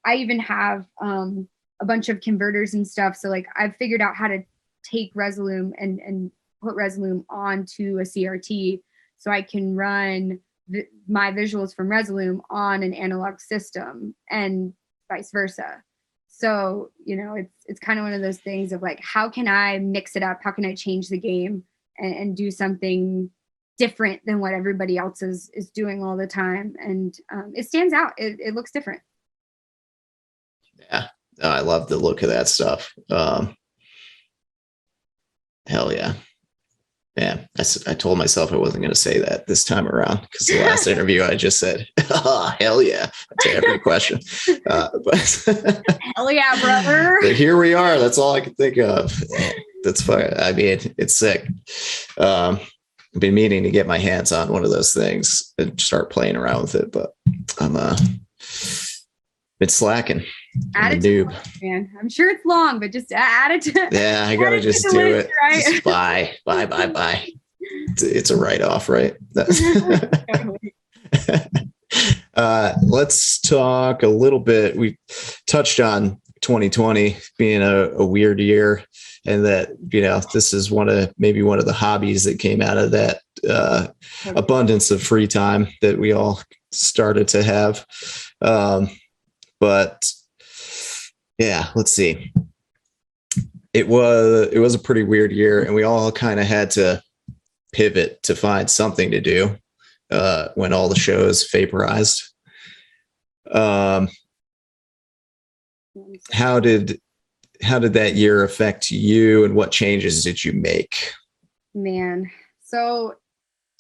I even have a bunch of converters and stuff. So like I've figured out how to take Resolume and put Resolume onto a CRT so I can run my visuals from Resolume on an analog system and vice versa. So, it's kind of one of those things of like, how can I mix it up? How can I change the game and do something different than what everybody else is doing all the time? And it stands out. It looks different. Yeah, I love the look of that stuff. Hell yeah. Yeah, I told myself I wasn't going to say that this time around because the last interview I just said, oh, hell yeah, to every question. But hell yeah, brother. But here we are. That's all I can think of. That's fine. I mean, it's sick. I've been meaning to get my hands on one of those things and start playing around with it, but I'm been slacking. Add it to it, man. I'm sure it's long, but just add it to. Yeah, I gotta just do it. Right? Just buy. It's a write-off, right? Let's talk a little bit. We touched on 2020 being a weird year, and that this is one of the hobbies that came out of that abundance of free time that we all started to have. But yeah, let's see. It was a pretty weird year, and we all kind of had to pivot to find something to do when all the shows vaporized. How did that year affect you, and what changes did you make? Man, so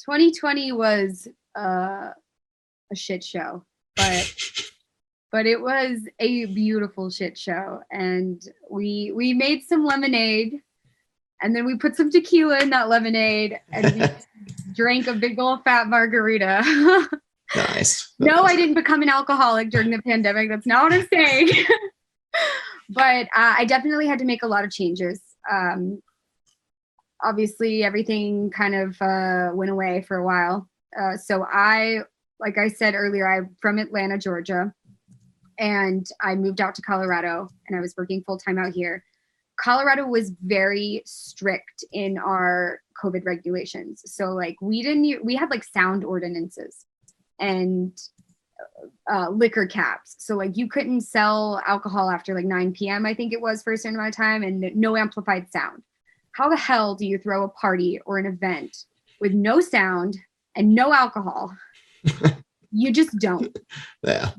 2020 was a shit show, but it was a beautiful shit show. And we made some lemonade, and then we put some tequila in that lemonade, and we drank a big old fat margarita. Nice. No, I didn't become an alcoholic during the pandemic. That's not what I'm saying. But I definitely had to make a lot of changes. Obviously, everything kind of went away for a while. So like I said earlier, I'm from Atlanta, Georgia. And I moved out to Colorado, and I was working full time out here. Colorado was very strict in our COVID regulations. So like we had like sound ordinances and liquor caps. So like you couldn't sell alcohol after like 9 p.m. I think it was for a certain amount of time, and no amplified sound. How the hell do you throw a party or an event with no sound and no alcohol? You just don't. Yeah.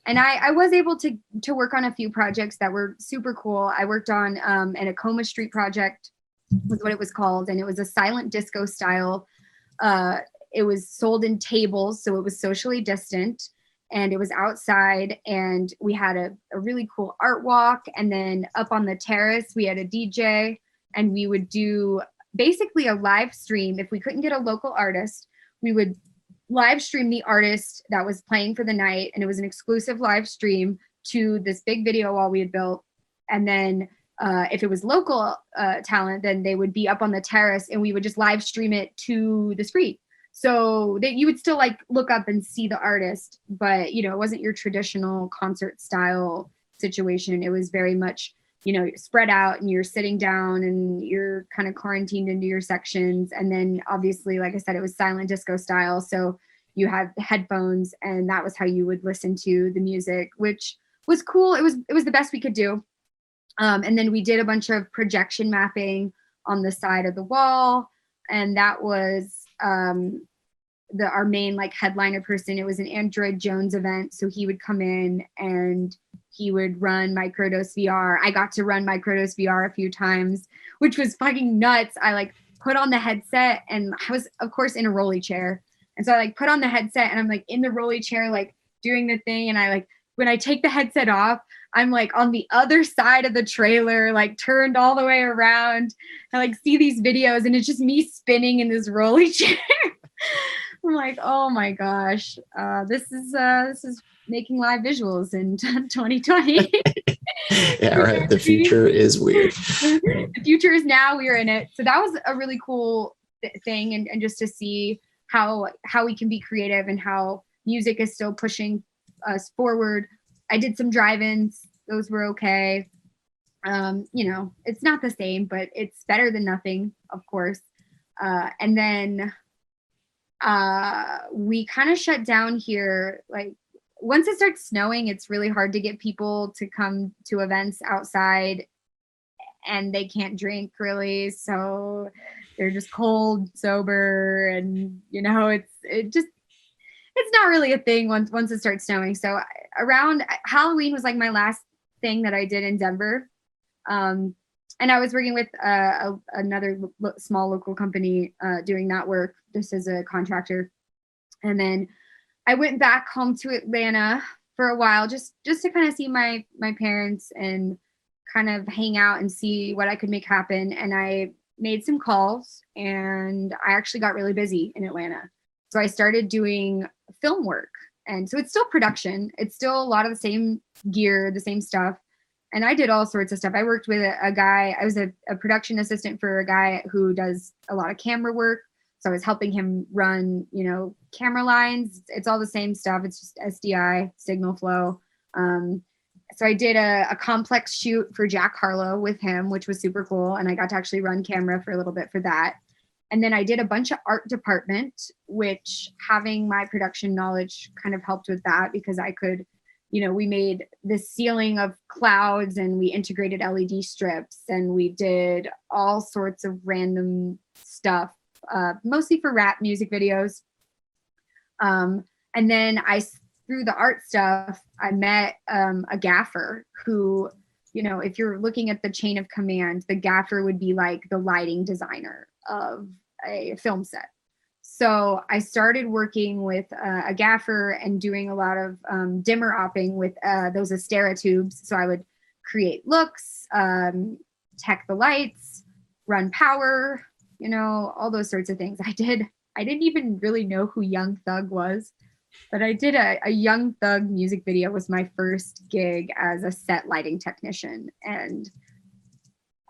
And I was able to work on a few projects that were super cool. I worked on an Acoma Street project was what it was called. And it was a silent disco style. It was sold in tables, so it was socially distant, and it was outside, and we had a really cool art walk. And then up on the terrace, we had a DJ, and we would do basically a live stream. If we couldn't get a local artist, we would live stream the artist that was playing for the night, and it was an exclusive live stream to this big video wall we had built. And then if it was local talent, then they would be up on the terrace and we would just live stream it to the street. So that you would still like look up and see the artist, but you know, it wasn't your traditional concert style situation. It was very much, you know, spread out and you're sitting down and you're kind of quarantined into your sections. And then obviously, like I said, it was silent disco style. So you had headphones and that was how you would listen to the music, which was cool. It was the best we could do. And then we did a bunch of projection mapping on the side of the wall. And that was our main like headliner person. It was an Android Jones event. So he would come in and he would run Microdose VR. I got to run Microdose VR a few times, which was fucking nuts. I like put on the headset and I was of course in a rolly chair. And so I like put on the headset and I'm like in the rolly chair, like doing the thing. And I like, when I take the headset off, I'm like on the other side of the trailer, like turned all the way around. I like see these videos and it's just me spinning in this rolly chair. I'm like, oh my gosh, this is making live visuals in 2020. Yeah, right. The future is weird. The future is now. We're in it. So that was a really cool thing, and just to see how we can be creative and how music is still pushing us forward. I did some drive-ins. Those were okay. You know, it's not the same, but it's better than nothing, of course. And then we kind of shut down here. Like once it starts snowing, it's really hard to get people to come to events outside and they can't drink really. So they're just cold, sober, and you know, it's not really a thing once it starts snowing. So around Halloween was like my last thing that I did in Denver. And I was working with another small local company doing that work just as a contractor. And then I went back home to Atlanta for a while, just to kind of see my parents and kind of hang out and see what I could make happen. And I made some calls and I actually got really busy in Atlanta. So I started doing film work. And so it's still production. It's still a lot of the same gear, the same stuff. And I did all sorts of stuff. I worked with a guy. I was a production assistant for a guy who does a lot of camera work. So I was helping him run, you know, camera lines. It's all the same stuff. It's just SDI, signal flow. So I did a complex shoot for Jack Harlow with him, which was super cool. And I got to actually run camera for a little bit for that. And then I did a bunch of art department, which having my production knowledge kind of helped with that because I could, you know, we made this ceiling of clouds and we integrated LED strips and we did all sorts of random stuff, mostly for rap music videos. And then through the art stuff, I met a gaffer who, you know, if you're looking at the chain of command, the gaffer would be like the lighting designer of a film set. So I started working with a gaffer and doing a lot of dimmer opping with those Astera tubes. So I would create looks, tech the lights, run power, you know, all those sorts of things. I didn't even really know who Young Thug was, but I did a Young Thug music video was my first gig as a set lighting technician. And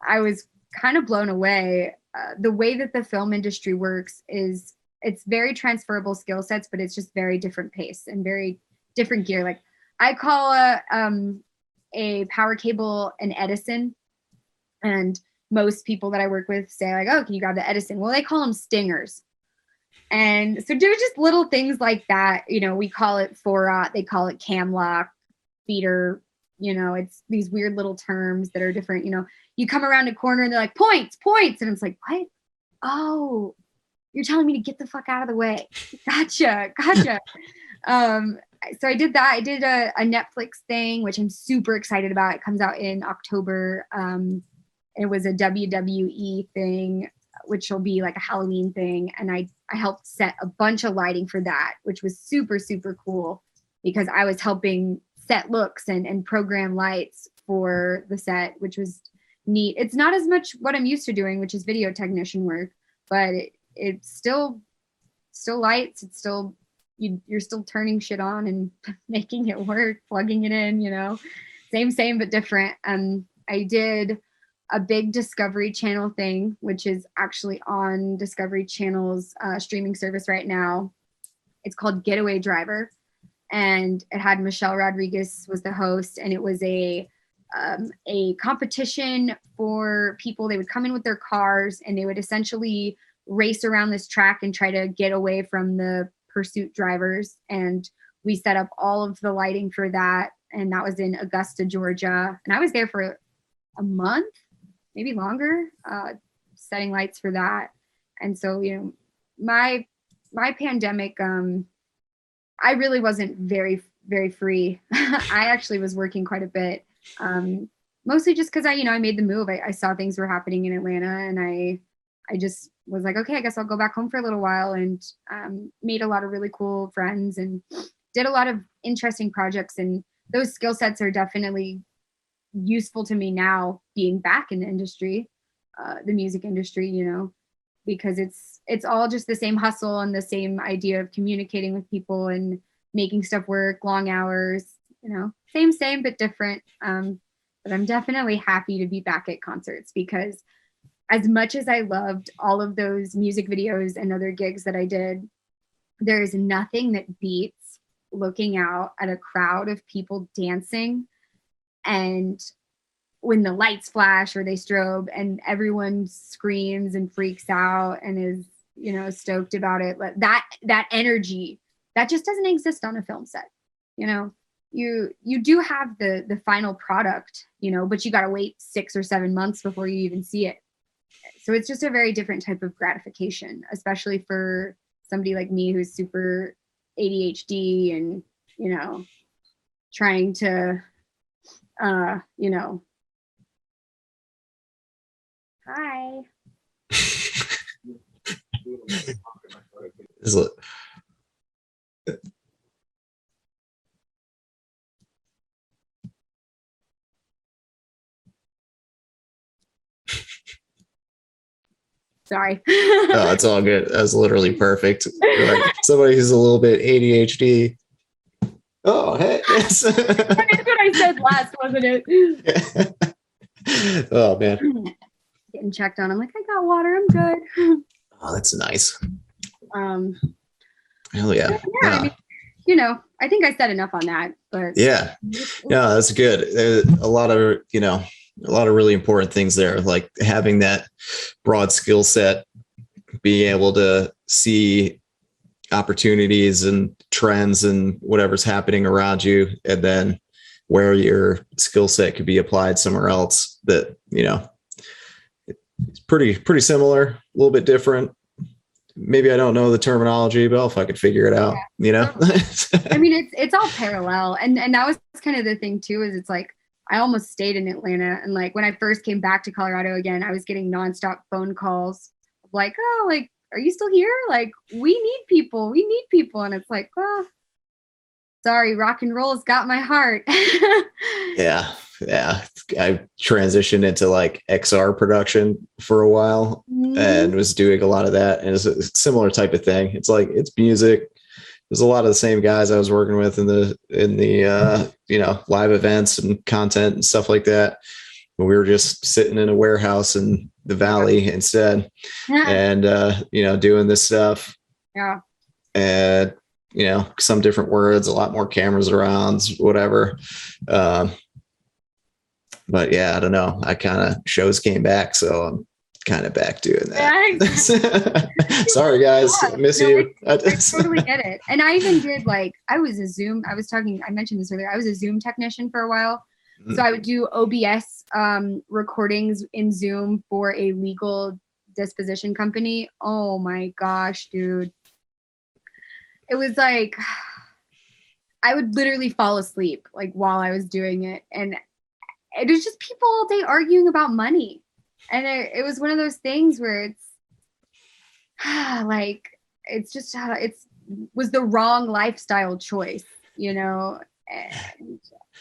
I was kind of blown away. The way that the film industry works is it's very transferable skill sets, but it's just very different pace and very different gear. Like I call a power cable an Edison, and most people that I work with say like, oh, can you grab the Edison? Well, they call them stingers. And so there's just little things like that. You know, we call it 4-aught, they call it cam lock, feeder, you know, it's these weird little terms that are different. You know, you come around a corner and they're like, points. And it's like, what? Oh, you're telling me to get the fuck out of the way. Gotcha. So I did that. I did a Netflix thing, which I'm super excited about. It comes out in October. It was a WWE thing, which will be like a Halloween thing. And I helped set a bunch of lighting for that, which was super, super cool because I was helping set looks and program lights for the set, which was neat. It's not as much what I'm used to doing, which is video technician work, but it's still lights. It's still, you're still turning shit on and making it work, plugging it in, you know, same, but different. I did a big Discovery Channel thing, which is actually on Discovery Channel's streaming service right now. It's called Getaway Driver, and it had Michelle Rodriguez was the host, and it was a competition for people. They would come in with their cars, and they would essentially race around this track and try to get away from the pursuit drivers. And we set up all of the lighting for that, and that was in Augusta, Georgia. And I was there for a month, maybe longer, setting lights for that. And so, my pandemic, I really wasn't very, very free. I actually was working quite a bit, mostly just because I made the move. I saw things were happening in Atlanta, and I just was like, okay, I guess I'll go back home for a little while, and made a lot of really cool friends and did a lot of interesting projects. And those skill sets are definitely useful to me now, being back in the industry, the music industry, because it's all just the same hustle and the same idea of communicating with people and making stuff work, long hours, same, but different. But I'm definitely happy to be back at concerts, because as much as I loved all of those music videos and other gigs that I did, there is nothing that beats looking out at a crowd of people dancing, and when the lights flash or they strobe and everyone screams and freaks out and is, stoked about it. That energy, that just doesn't exist on a film set. You do have the final product, but you got to wait 6 or 7 months before you even see it. So it's just a very different type of gratification, especially for somebody like me who's super ADHD and, trying to, hi. Sorry. Oh, it's all good. That was literally perfect. Like somebody who's a little bit ADHD. Oh, hey. Yes. That's what I said last, wasn't it? Yeah. Oh, man. Getting checked on. I'm like, I got water. I'm good. Oh, that's nice. Hell yeah. Yeah. I think I said enough on that, but yeah, that's good. There's a lot of really important things there, like having that broad skill set, being able to see opportunities and trends and whatever's happening around you, and then where your skill set could be applied somewhere else. That it's pretty similar, a little bit different. Maybe I don't know the terminology, but if I could figure it out, I mean, it's all parallel. And that was kind of the thing too, is it's like, I almost stayed in Atlanta. And like, when I first came back to Colorado again, I was getting nonstop phone calls like, oh, like, are you still here? Like, we need people. And it's like, well, sorry, rock and roll has got my heart. Yeah. I transitioned into like XR production for a while and was doing a lot of that. And it's a similar type of thing. It's like, it's music. There's a lot of the same guys I was working with in the live events and content and stuff like that. But we were just sitting in a warehouse in the Valley instead, and doing this stuff. Yeah. And some different words, a lot more cameras around, whatever. But yeah, I don't know. I kind of shows came back, so I'm kind of back doing that. Sorry guys, I miss you. I totally get it. And I even did I mentioned this earlier, I was a Zoom technician for a while. So I would do OBS recordings in Zoom for a legal disposition company. Oh my gosh, dude. It was like, I would literally fall asleep while I was doing it. And it was just people all day arguing about money. And it was one of those things where it's it was the wrong lifestyle choice, And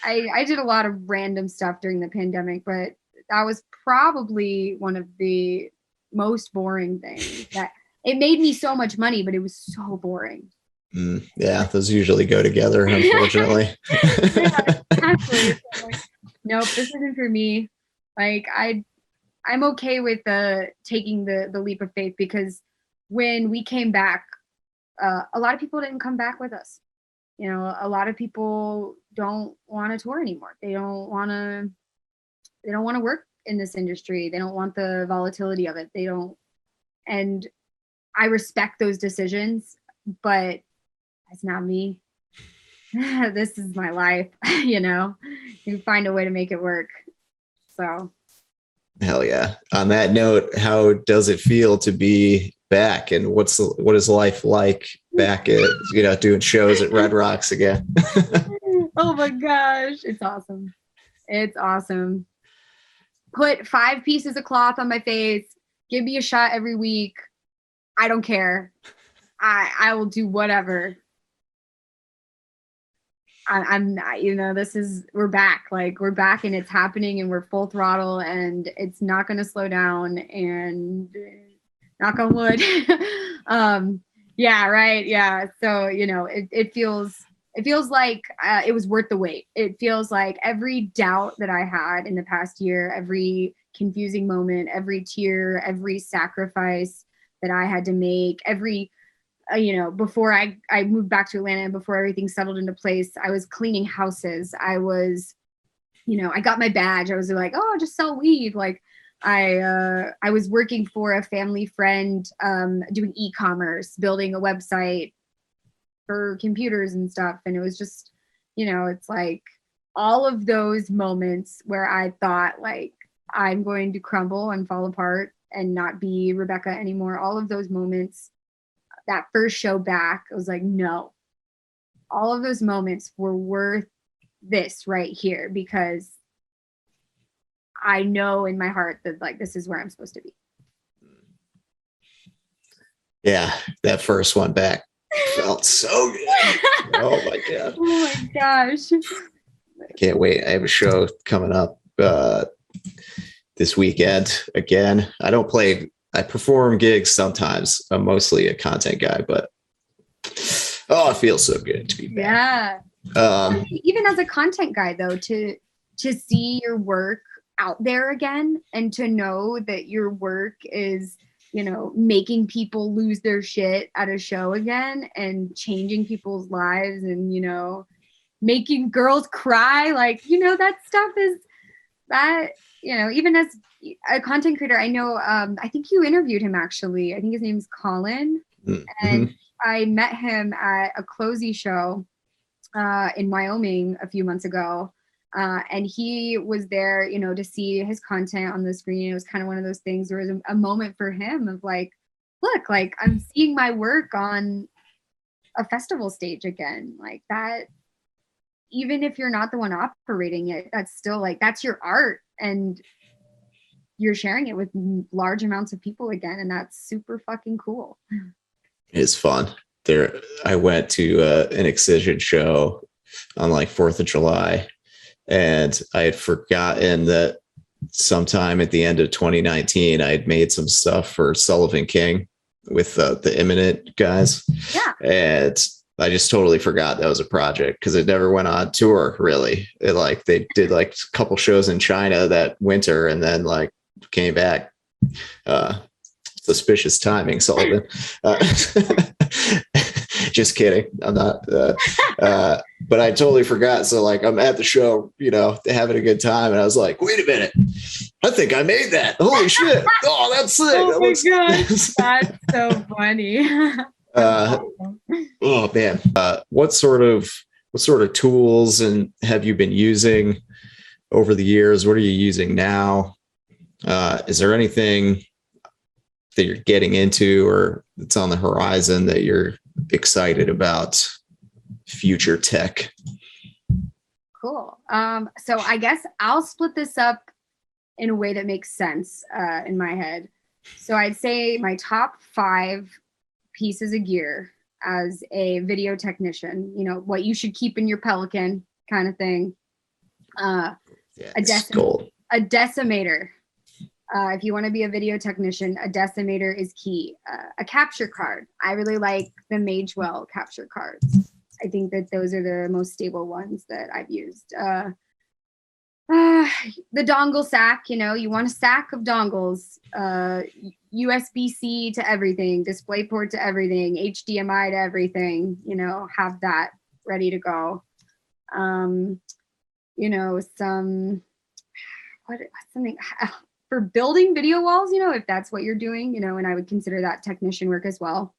I did a lot of random stuff during the pandemic, but that was probably one of the most boring things. That it made me so much money, but it was so boring. Yeah, those usually go together, unfortunately. Yeah, exactly. Nope, this isn't for me. I I'm okay with taking the leap of faith, because when we came back, a lot of people didn't come back with us. You know, a lot of people don't want to tour anymore. They don't want to work in this industry. They don't want the volatility of it. They don't. And I respect those decisions, but it's not me. This is my life. You know, you find a way to make it work. So. Hell yeah. On that note, how does it feel to be back, and what is life like back at, doing shows at Red Rocks again? Oh my gosh. It's awesome. It's awesome. Put 5 pieces of cloth on my face. Give me a shot every week. I don't care. I will do whatever. I'm we're back. Like, we're back and it's happening and we're full throttle and it's not going to slow down, and knock on wood. Yeah, right. Yeah. So, it feels like it was worth the wait. It feels like every doubt that I had in the past year, every confusing moment, every tear, every sacrifice that I had to make, every before I moved back to Atlanta and before everything settled into place, I was cleaning houses. I was, I got my badge. I was like, oh, just sell weed. Like, I was working for a family friend, doing e-commerce, building a website for computers and stuff. And it was just, it's like all of those moments where I thought, like, I'm going to crumble and fall apart and not be Rebecca anymore. All of those moments, that first show back, I was like, no, all of those moments were worth this right here, because I know in my heart that, like, this is where I'm supposed to be. Yeah, that first one back felt so good. Oh my God. Oh my gosh. I can't wait. I have a show coming up this weekend again. I perform gigs sometimes. I'm mostly a content guy, but it feels so good to be back. Yeah. Even as a content guy, though, to see your work out there again, and to know that your work is, making people lose their shit at a show again, and changing people's lives, and, making girls cry, like, that stuff is that, even as a content creator, I know, I think you interviewed him, actually. I think his name's Colin. Mm-hmm. And I met him at a Closey show in Wyoming a few months ago. And he was there, to see his content on the screen. It was kind of one of those things. There was a moment for him of like, look, like, I'm seeing my work on a festival stage again. Like, that, even if you're not the one operating it, that's still, like, that's your art, and you're sharing it with large amounts of people again. And that's super fucking cool. It's fun. I went to an Excision show on like 4th of July, and I had forgotten that sometime at the end of 2019, I had made some stuff for Sullivan King with the Imminent guys. Yeah. And I just totally forgot that was a project, because it never went on tour, really. They did like a couple shows in China that winter, and then like came back. Suspicious timing, Sullivan. Just kidding. I'm not. But I totally forgot. So like, I'm at the show, having a good time, and I was like, wait a minute, I think I made that. Holy shit! Oh, that's sick. Oh my gosh, that's so funny. Oh man, what sort of tools and have you been using over the years? What are you using now? Is there anything that you're getting into or that's on the horizon that you're excited about, future tech? Cool. So I guess I'll split this up in a way that makes sense in my head. So I'd say my top 5 pieces of gear as a video technician, what you should keep in your Pelican kind of thing. A decimator. If you want to be a video technician, a decimator is key. A capture card. I really like the Magewell capture cards. I think that those are the most stable ones that I've used. The dongle sack, you want a sack of dongles, USB-C to everything, DisplayPort to everything, HDMI to everything, have that ready to go. Something for building video walls, if that's what you're doing, and I would consider that technician work as well.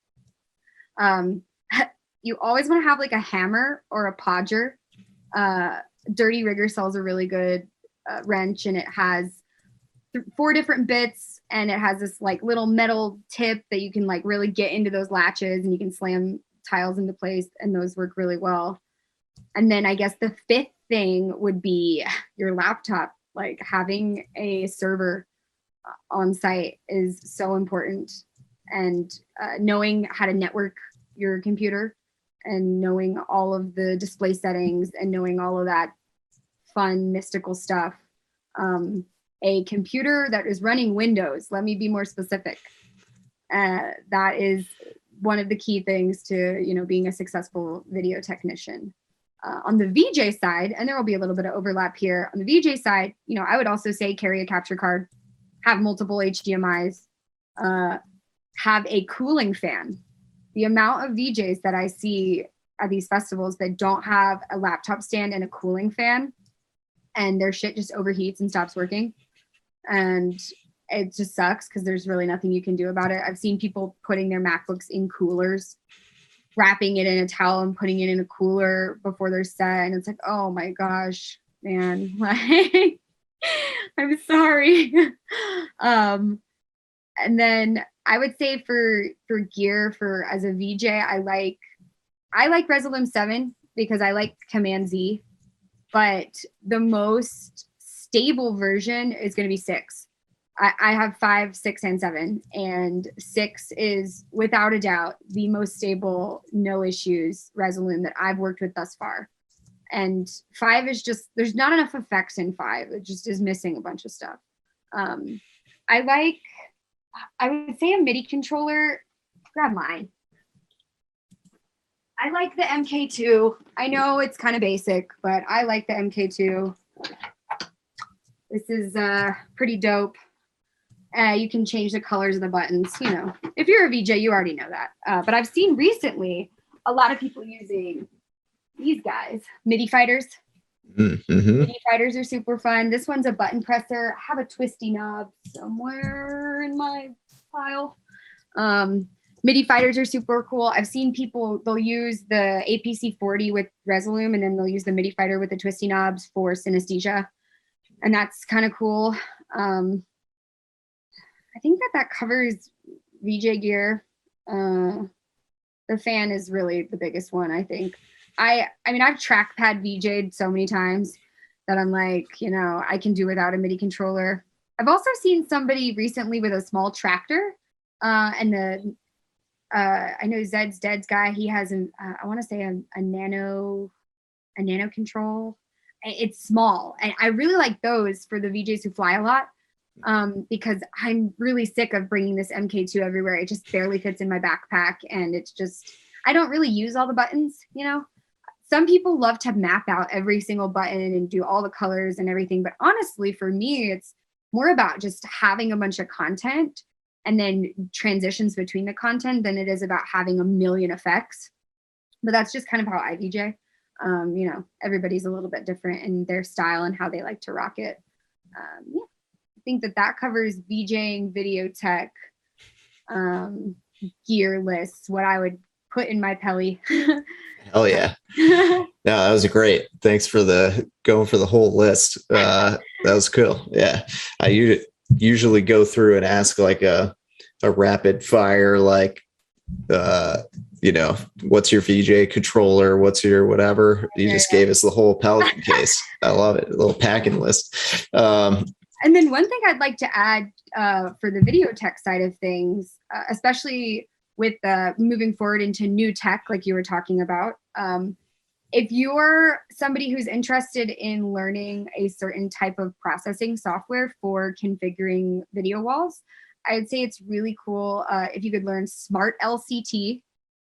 You always want to have like a hammer or a podger. Dirty Rigger sells a really good wrench, and it has 4 different bits, and it has this like little metal tip that you can like really get into those latches, and you can slam tiles into place, and those work really well. And then I guess the 5th thing would be your laptop. Like having a server on site is so important, and knowing how to network your computer and knowing all of the display settings and knowing all of that fun mystical stuff. A computer that is running Windows, let me be more specific. That is one of the key things to being a successful video technician. On the VJ side, and there will be a little bit of overlap here, on the VJ side, I would also say carry a capture card, have multiple HDMIs, have a cooling fan. The amount of VJs that I see at these festivals that don't have a laptop stand and a cooling fan, and their shit just overheats and stops working. And it just sucks because there's really nothing you can do about it. I've seen people putting their MacBooks in coolers, wrapping it in a towel and putting it in a cooler before they're set. And it's like, oh my gosh, man, like, I'm sorry. And then I would say for gear, as a VJ, I like Resolume 7 because I like Command Z, but the most stable version is going to be 6. I have 5, 6, and 7, and 6 is without a doubt the most stable, no issues Resolume that I've worked with thus far. And 5 is just, there's not enough effects in 5. It just is missing a bunch of stuff. I would say a MIDI controller, grab mine. I like the MK2. I know it's kind of basic, but I like the MK2. This is pretty dope. You can change the colors of the buttons. If you're a VJ, you already know that. But I've seen recently a lot of people using these guys, MIDI fighters. Mm-hmm. MIDI fighters are super fun. This one's a button presser. I have a twisty knob somewhere in my file. MIDI fighters are super cool. I've seen people, they'll use the APC 40 with Resolume, and then they'll use the MIDI fighter with the twisty knobs for synesthesia. And that's kind of cool. I think that covers VJ gear. The fan is really the biggest one, I think. I mean, I've trackpad VJ'd so many times that I'm like, I can do without a MIDI controller. I've also seen somebody recently with a small tractor, and I know Zed's Dead's guy. He has I want to say a nano control. It's small, and I really like those for the VJs who fly a lot, because I'm really sick of bringing this MK2 everywhere. It just barely fits in my backpack, and it's just, I don't really use all the buttons. Some people love to map out every single button and do all the colors and everything, but honestly, for me, it's more about just having a bunch of content and then transitions between the content than it is about having a million effects. But that's just kind of how I VJ. Everybody's a little bit different in their style and how they like to rock it. I think that covers VJing, video tech, gear lists, what I would put in my Pelly. Hell yeah. No, that was great. Thanks for going for the whole list. That was cool. Yeah. I usually go through and ask like a rapid fire, like, what's your VJ controller? What's your whatever? You just gave us the whole Pelican case. I love it. A little packing list. And then one thing I'd like to add for the video tech side of things, especially with moving forward into new tech, like you were talking about, if you're somebody who's interested in learning a certain type of processing software for configuring video walls, I'd say it's really cool if you could learn Smart LCT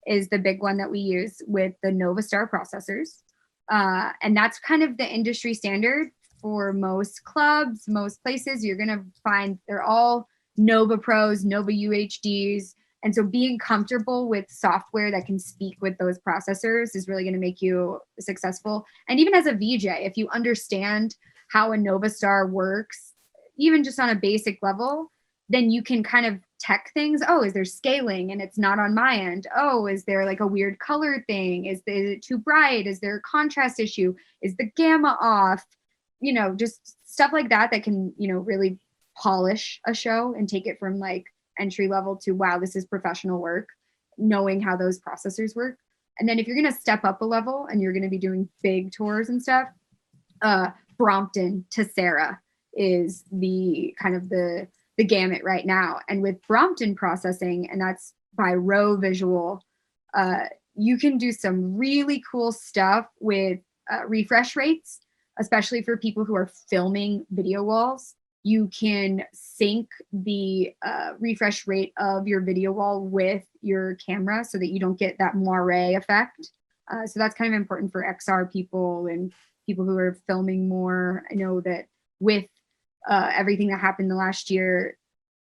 is the big one that we use with the Nova Star processors. And that's kind of the industry standard for most clubs, most places, you're going to find they're all Nova Pros, Nova UHDs. And so being comfortable with software that can speak with those processors is really going to make you successful. And even as a VJ, if you understand how a Nova Star works, even just on a basic level, then you can kind of tech things. Oh, is there scaling and it's not on my end? Oh, is there like a weird color thing? Is it too bright? Is there a contrast issue? Is the gamma off? You know, just stuff like that that can, you know, really polish a show and take it from like entry level to, wow, this is professional work, knowing how those processors work. And then if you're going to step up a level and you're going to be doing big tours and stuff, Brompton to Sarah is the kind of the gamut right now. And with Brompton processing, and that's by Row Visual, you can do some really cool stuff with refresh rates, especially for people who are filming video walls. You can sync the refresh rate of your video wall with your camera so that you don't get that moire effect. So that's kind of important for XR people and people who are filming more. I know that with everything that happened the last year,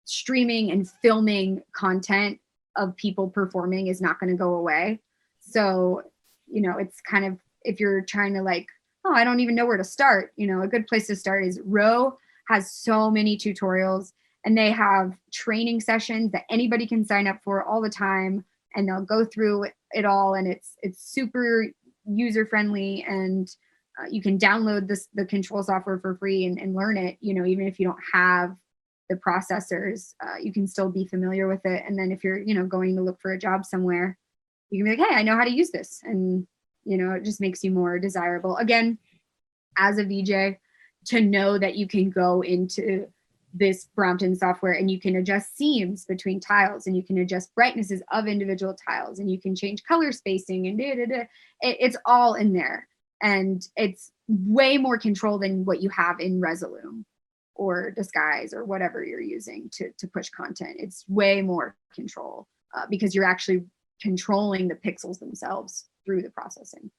streaming and filming content of people performing is not going to go away. So, you know, it's kind of, if you're trying to like, oh, I don't even know where to start, you know, a good place to start is Row has so many tutorials, and they have training sessions that anybody can sign up for all the time, and they'll go through it all, and it's super user friendly, and you can download the control software for free and learn it, you know, even if you don't have the processors, you can still be familiar with it. And then if you're, you know, going to look for a job somewhere, you can be like, hey, I know how to use this. And, you know, it just makes you more desirable. Again, as a VJ, to know that you can go into this Brompton software and you can adjust seams between tiles, and you can adjust brightnesses of individual tiles, and you can change color spacing and it's all in there. And it's way more control than what you have in Resolume or Disguise or whatever you're using to push content. It's way more control because you're actually controlling the pixels themselves through the processing.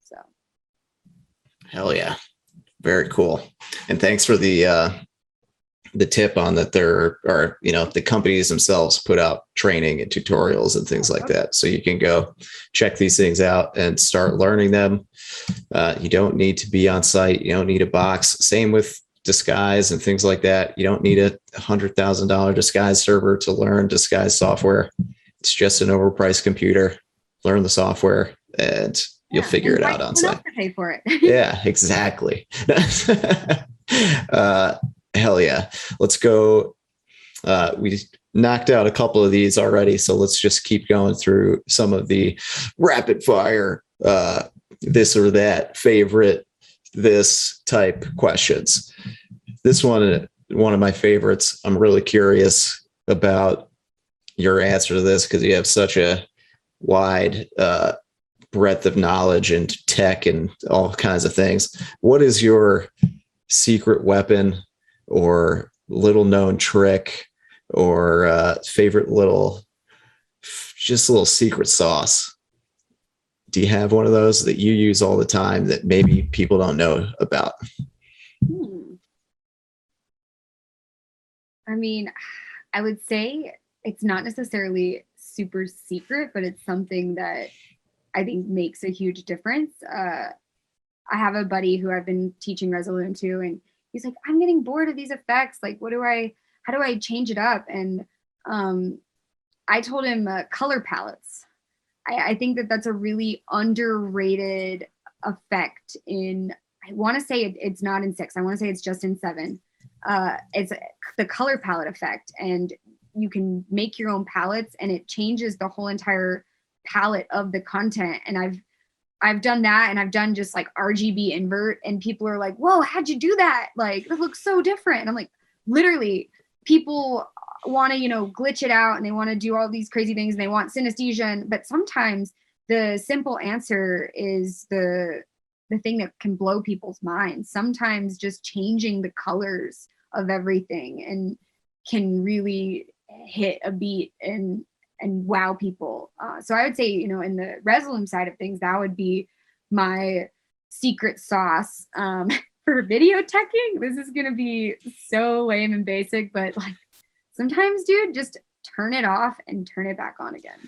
So. Hell yeah. Very cool. And thanks for the tip on that. There are, you know, the companies themselves put out training and tutorials and things like that. So you can go check these things out and start learning them. You don't need to be on site. You don't need a box. Same with Disguise and things like that. You don't need a $100,000 Disguise server to learn Disguise software. It's just an overpriced computer. Learn the software and you'll figure it out on site. Pay for it. Yeah, exactly. Hell yeah. Let's go. We knocked out a couple of these already, so let's just keep going through some of the rapid fire, this or that, favorite, this type questions. This one of my favorites. I'm really curious about your answer to this because you have such a wide breadth of knowledge and tech and all kinds of things. What is your secret weapon or little known trick or favorite little secret sauce? Do you have one of those that you use all the time that maybe people don't know about? I mean, I would say it's not necessarily super secret, but it's something that I think makes a huge difference. I have a buddy who I've been teaching Resolume to, and he's like, I'm getting bored of these effects. Like, how do I change it up? And I told him color palettes. I think that that's a really underrated effect in, I want to say it's not in 6. I want to say it's just in 7. It's the color palette effect, and you can make your own palettes and it changes the whole entire palette of the content. And I've done that, and I've done just like RGB invert, and people are like, whoa, how'd you do that? Like, it looks so different. And I'm like, literally, people want to, you know, glitch it out, and they want to do all these crazy things, and they want synesthesia. But sometimes the simple answer is the thing that can blow people's minds. Sometimes just changing the colors of everything and can really hit a beat and wow people. So I would say, you know, in the Resolume side of things, that would be my secret sauce. for video teching, this is gonna be so lame and basic, but like sometimes, dude, just turn it off and turn it back on again.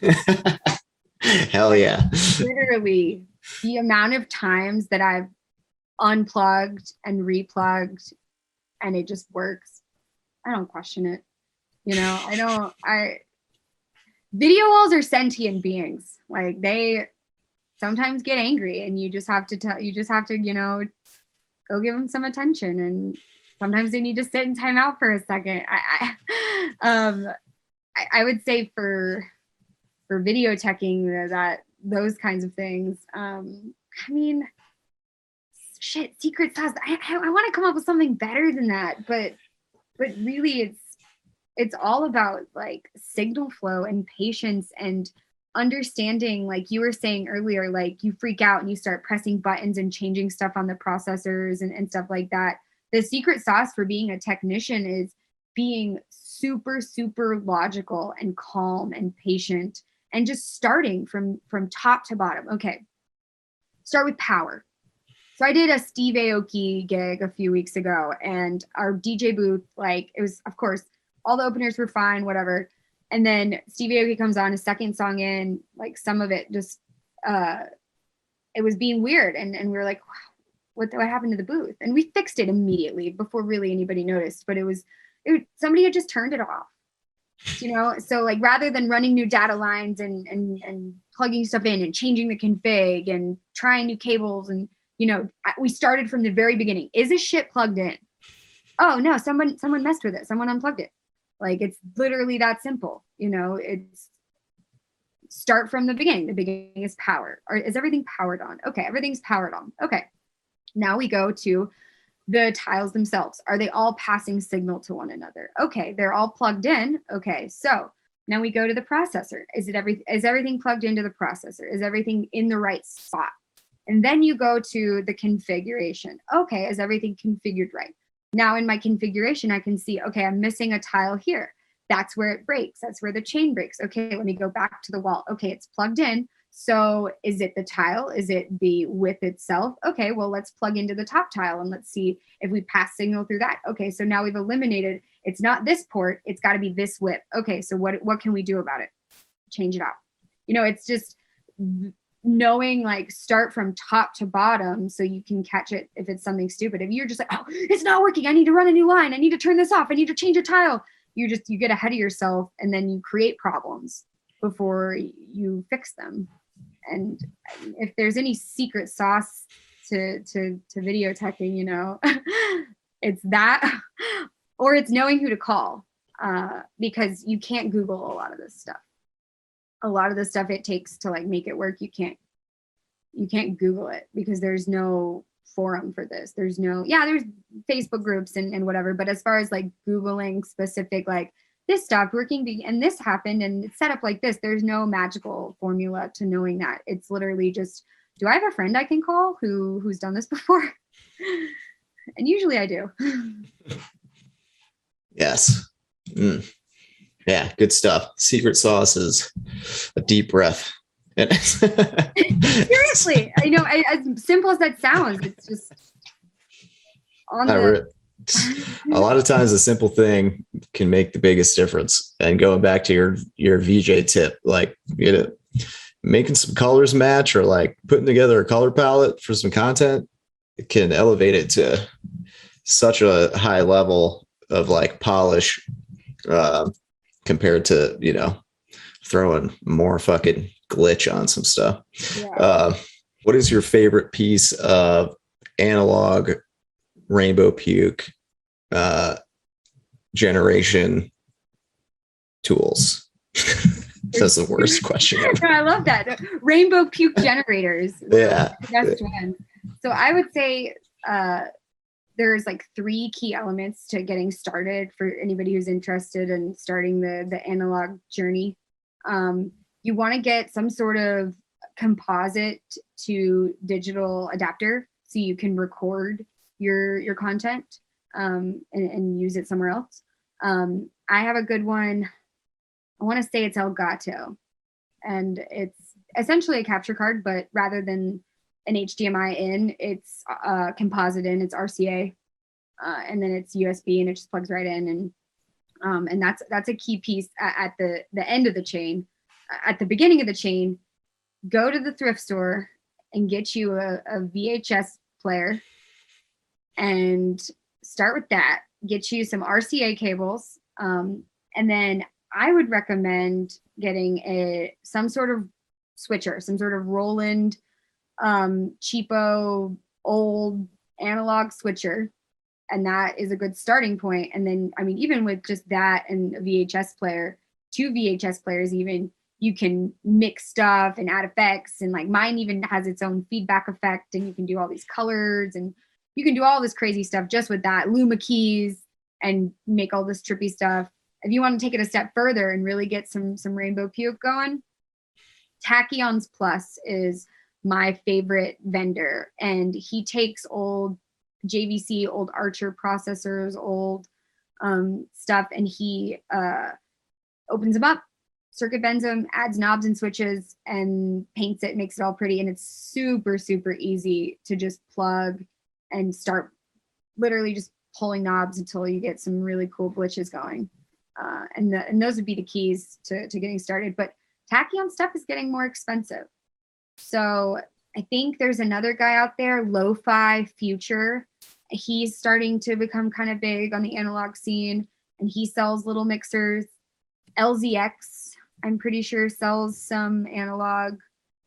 Hell yeah. Literally, the amount of times that I've unplugged and replugged and it just works, I don't question it. You know, video walls are sentient beings. Like they sometimes get angry and you just have to, you know, go give them some attention. And sometimes they need to sit in timeout for a second. I would say for video teching that those kinds of things, I mean, shit, secret sauce. I want to come up with something better than that, but really it's all about like signal flow and patience and understanding, like you were saying earlier, like you freak out and you start pressing buttons and changing stuff on the processors and stuff like that. The secret sauce for being a technician is being super, super logical and calm and patient and just starting from top to bottom. Okay, start with power. So I did a Steve Aoki gig a few weeks ago, and our DJ booth, like it was, of course, all the openers were fine, whatever. And then Steve Aoki comes on, a second song in, like some of it just, it was being weird. And we were like, what happened to the booth? And we fixed it immediately before really anybody noticed, but somebody had just turned it off, you know? So like, rather than running new data lines and plugging stuff in and changing the config and trying new cables and, you know, we started from the very beginning. Is this shit plugged in? Oh no, someone messed with it. Someone unplugged it. Like it's literally that simple. You know, it's start from the beginning. The beginning is power. Or is everything powered on? Okay, everything's powered on. Okay. Now we go to the tiles themselves. Are they all passing signal to one another? Okay, they're all plugged in. Okay, so now we go to the processor. Is everything plugged into the processor? Is everything in the right spot? And then you go to the configuration. Okay, is everything configured right? Now in my configuration, I can see, okay, I'm missing a tile here. That's where it breaks. That's where the chain breaks. Okay, let me go back to the wall. Okay, it's plugged in. So is it the tile? Is it the width itself? Okay, well, let's plug into the top tile and let's see if we pass signal through that. Okay, so now we've eliminated, it's not this port, it's got to be this width. Okay, so what can we do about it? Change it out. You know, it's just knowing, like, start from top to bottom so you can catch it if it's something stupid. If you're just like, oh, it's not working, I need to run a new line, I need to turn this off, I need to change a tile, you get ahead of yourself and then you create problems before you fix them. And if there's any secret sauce to video teching, you know, it's that, or it's knowing who to call, because you can't Google a lot of this stuff. A lot of the stuff it takes to like make it work, you can't Google it because there's no forum for this. There's Facebook groups and whatever, but as far as like Googling specific, like this stopped working and this happened and it's set up like this, there's no magical formula to knowing that. It's literally just, do I have a friend I can call who's done this before? And usually I do. Yes. Yeah, good stuff. Secret sauce is a deep breath. Seriously, I know, as simple as that sounds, it's just on a lot of times a simple thing can make the biggest difference. And going back to your VJ tip, like, you know, making some colors match or like putting together a color palette for some content, it can elevate it to such a high level of like polish, compared to, you know, throwing more fucking glitch on some stuff. Yeah. What is your favorite piece of analog rainbow puke generation tools? That's the worst question ever. No, I love that. Rainbow puke generators. Yeah. The best one. So I would say there's like 3 key elements to getting started for anybody who's interested in starting the analog journey. You want to get some sort of composite to digital adapter so you can record your content and use it somewhere else. I have a good one. I want to say it's Elgato, and it's essentially a capture card, but rather than an HDMI in, it's composite in, it's RCA, and then it's USB and it just plugs right in. And that's a key piece at the end of the chain. At the beginning of the chain, go to the thrift store and get you a VHS player and start with that. Get you some RCA cables, and then I would recommend getting some sort of switcher, some sort of Roland cheapo old analog switcher, and that is a good starting point. And then, I mean, even with just that and a VHS player, 2 VHS players even, you can mix stuff and add effects, and like mine even has its own feedback effect, and you can do all these colors, and you can do all this crazy stuff just with that, Luma keys, and make all this trippy stuff. If you want to take it a step further and really get some rainbow puke going, Tachyons Plus is my favorite vendor, and he takes old JVC, old Archer processors, old stuff, and he opens them up, circuit bends them, adds knobs and switches, and paints it, makes it all pretty. And it's super, super easy to just plug and start literally just pulling knobs until you get some really cool glitches going. And those would be the keys to getting started. But Tachyon stuff is getting more expensive. So I think there's another guy out there, Lo-Fi Future. He's starting to become kind of big on the analog scene, and he sells little mixers. LZX, I'm pretty sure, sells some analog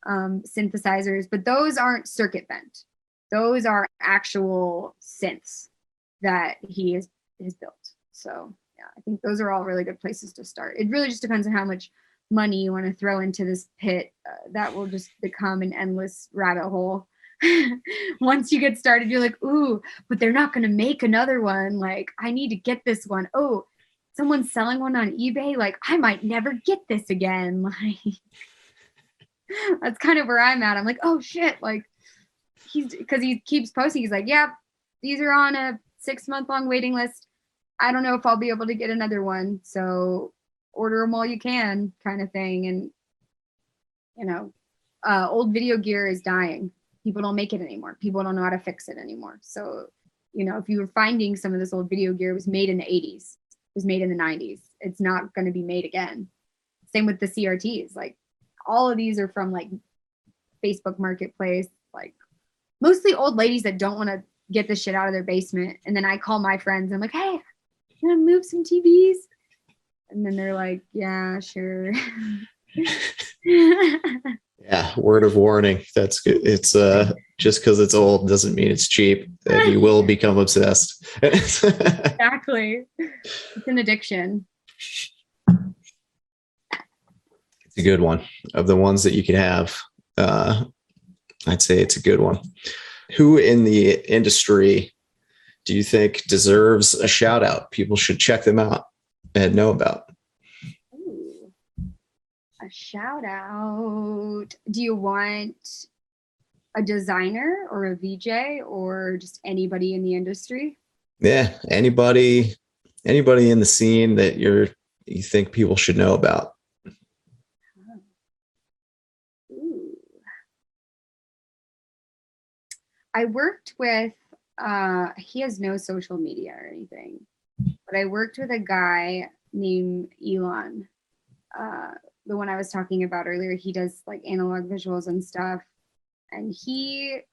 synthesizers, but those aren't circuit bent. Those are actual synths that he has built. So yeah, I think those are all really good places to start. It really just depends on how much money you want to throw into this pit. That will just become an endless rabbit hole. Once you get started, you're like, ooh, but they're not going to make another one. Like, I need to get this one. Oh, someone's selling one on eBay. Like, I might never get this again. Like, that's kind of where I'm at. I'm like, oh shit. Like, because he keeps posting. He's like, yeah, these are on a 6-month-long waiting list. I don't know if I'll be able to get another one. So order them while you can, kind of thing. And, you know, old video gear is dying. People don't make it anymore. People don't know how to fix it anymore. So, you know, if you were finding some of this old video gear, it was made in the 80s, it was made in the 90s. It's not going to be made again. Same with the CRTs. Like, all of these are from like Facebook Marketplace, like mostly old ladies that don't want to get this shit out of their basement. And then I call my friends. I'm like, hey, you want to move some TVs? And then they're like, yeah, sure. Yeah, word of warning. That's good. It's just because it's old doesn't mean it's cheap, and you will become obsessed. Exactly. It's an addiction. It's a good one. Of the ones that you can have, I'd say it's a good one. Who in the industry do you think deserves a shout out? People should check them out and know about. Ooh, a shout out. Do you want a designer or a VJ or just anybody in the industry? Yeah, anybody in the scene that you think people should know about. Ooh. I worked with he has no social media or anything, but I worked with a guy named Elon, the one I was talking about earlier. He does like analog visuals and stuff, and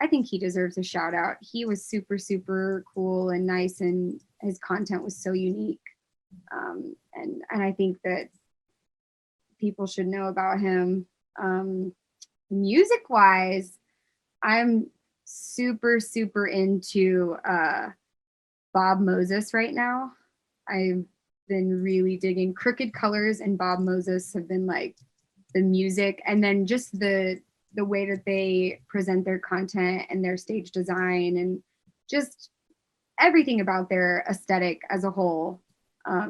I think he deserves a shout out. He was super, super cool and nice, and his content was so unique. And I think that people should know about him. Music wise, I'm super, super into Bob Moses right now. I've been really digging Crooked Colors, and Bob Moses have been like the music, and then just the way that they present their content and their stage design, and just everything about their aesthetic as a whole.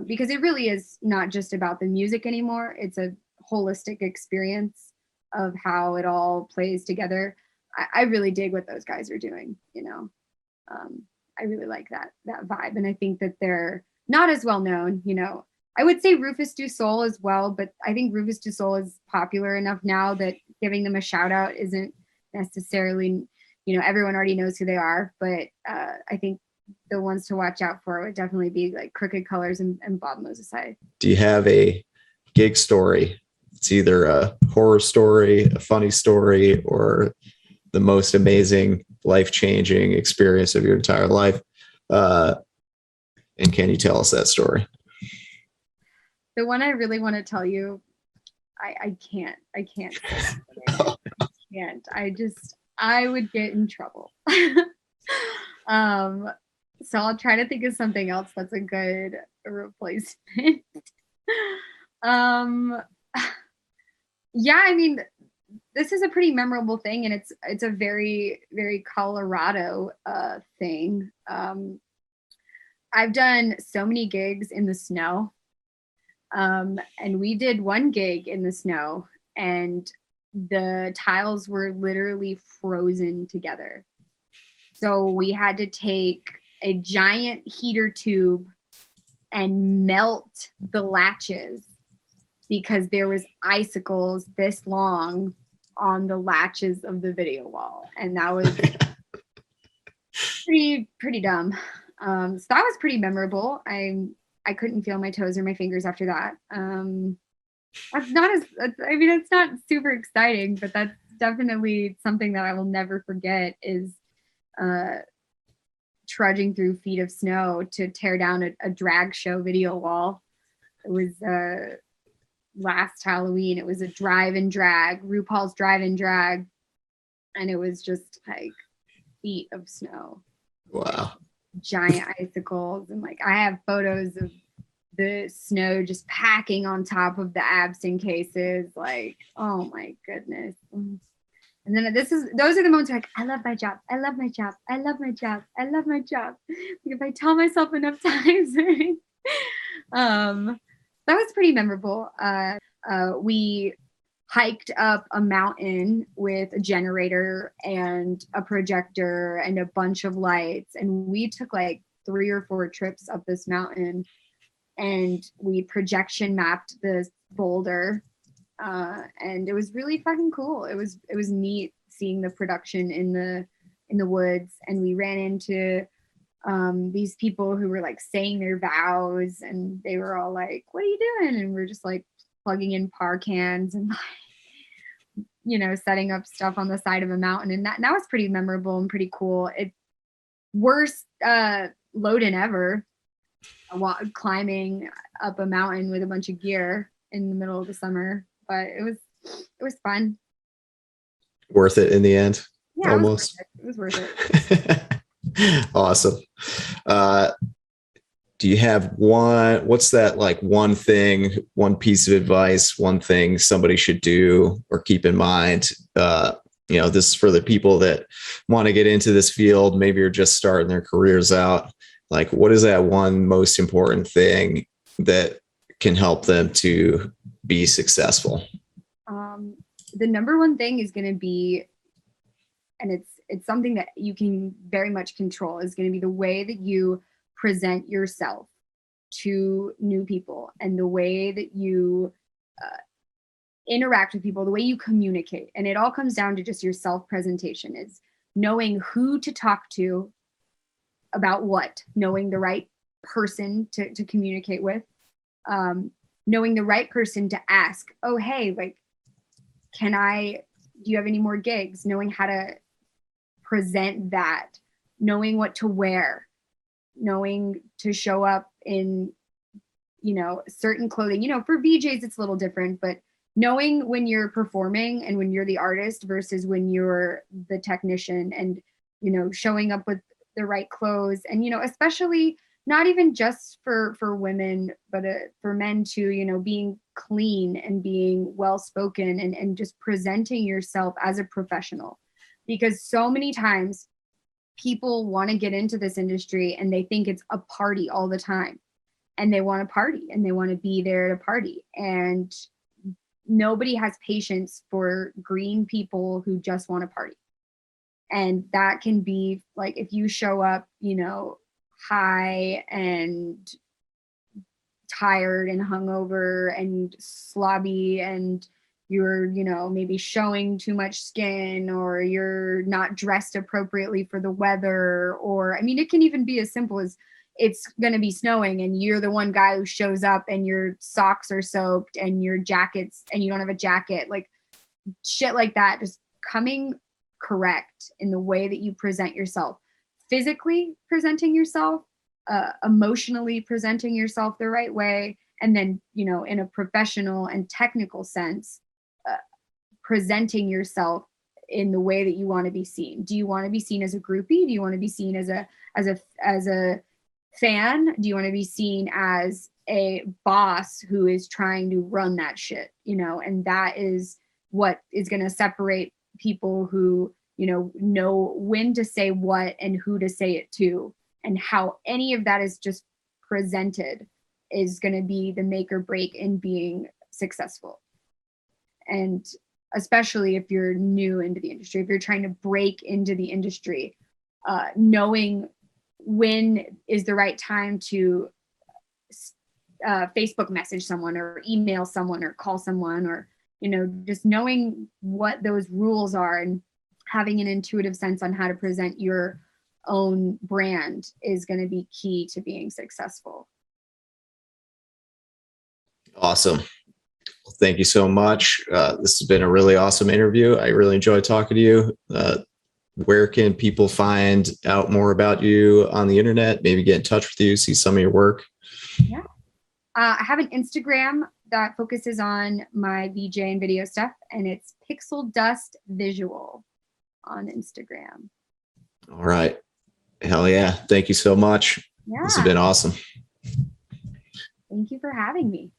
Because it really is not just about the music anymore. It's a holistic experience of how it all plays together. I really dig what those guys are doing, you know. I really like that vibe, and I think that they're not as well known, you know. I would say Rufus Du Sol as well, but I think Rufus Du Sol is popular enough now that giving them a shout out isn't necessarily everyone already knows who they are, but I think the ones to watch out for would definitely be like Crooked Colors and Bob Moses. Do you have a gig story? It's either a horror story, a funny story, or the most amazing, life-changing experience of your entire life. And can you tell us that story? The one I really want to tell you, I can't. I can't. I would get in trouble. So I'll try to think of something else that's a good replacement. Yeah, I mean, this is a pretty memorable thing, and it's a very, very Colorado thing. I've done so many gigs in the snow, and we did one gig in the snow, and the tiles were literally frozen together. So we had to take a giant heater tube and melt the latches because there was icicles this long on the latches of the video wall. And that was pretty dumb. So that was pretty memorable. I couldn't feel my toes or my fingers after that. That's not it's not super exciting, but that's definitely something that I will never forget is trudging through feet of snow to tear down a drag show video wall. It was last Halloween. It was a drive-in drag, RuPaul's drive-in drag, and it was just like feet of snow. Wow. Giant icicles, and like I have photos of the snow just packing on top of the Abstin cases. Like, oh my goodness. And then those are the moments where like, I love my job. I love my job. I love my job. I love my job. Like if I tell myself enough times, right? That was pretty memorable. We hiked up a mountain with a generator and a projector and a bunch of lights. And we took like 3 or 4 trips up this mountain, and we projection mapped this boulder. And it was really fucking cool. It was neat seeing the production in the woods. And we ran into these people who were like saying their vows, and they were all like, "What are you doing?" And we're just like plugging in par cans and setting up stuff on the side of a mountain. And that was pretty memorable and pretty cool. Worst load-in ever, climbing up a mountain with a bunch of gear in the middle of the summer, but it was fun. Worth it in the end. Yeah, almost. It was worth it. Awesome. Do you have what's that like one thing, one piece of advice, one thing somebody should do or keep in mind? This is for the people that want to get into this field. Maybe you're just starting their careers out. Like, what is that one most important thing that can help them to be successful? The number one thing is going to be, and it's something that you can very much control, is going to be the way that you present yourself to new people and the way that you interact with people, the way you communicate. And it all comes down to just your self-presentation, is knowing who to talk to about what, knowing the right person to communicate with, knowing the right person to ask, oh, hey, like, do you have any more gigs? Knowing how to present that, knowing what to wear, knowing to show up in, certain clothing. For VJs, it's a little different, but knowing when you're performing and when you're the artist versus when you're the technician, and, showing up with the right clothes, and, especially not even just for women, but for men too, being clean and being well-spoken and just presenting yourself as a professional. Because so many times people want to get into this industry and they think it's a party all the time, and they want to party and they want to be there to party. And nobody has patience for green people who just want to party. And that can be like, if you show up, high and tired and hungover and slobby and, you're, maybe showing too much skin, or you're not dressed appropriately for the weather. Or, I mean, it can even be as simple as it's going to be snowing and you're the one guy who shows up and your socks are soaked and your jackets and you don't have a jacket, like shit like that. Just coming correct in the way that you present yourself, physically presenting yourself, emotionally presenting yourself the right way, and then, in a professional and technical sense, presenting yourself in the way that you want to be seen. Do you want to be seen as a groupie? Do you want to be seen as a fan? Do you want to be seen as a boss who is trying to run that shit? And that is what is going to separate people who, know when to say what and who to say it to, and how any of that is just presented is going to be the make or break in being successful. And especially if you're new into the industry, if you're trying to break into the industry, knowing when is the right time to Facebook message someone or email someone or call someone, or, just knowing what those rules are and having an intuitive sense on how to present your own brand is going to be key to being successful. Awesome. Well, thank you so much. This has been a really awesome interview. I really enjoyed talking to you. Where can people find out more about you on the internet? Maybe get in touch with you, see some of your work? Yeah. I have an Instagram that focuses on my VJ and video stuff, and it's PixelDust Visual on Instagram. All right. Hell yeah. Thank you so much. Yeah. This has been awesome. Thank you for having me.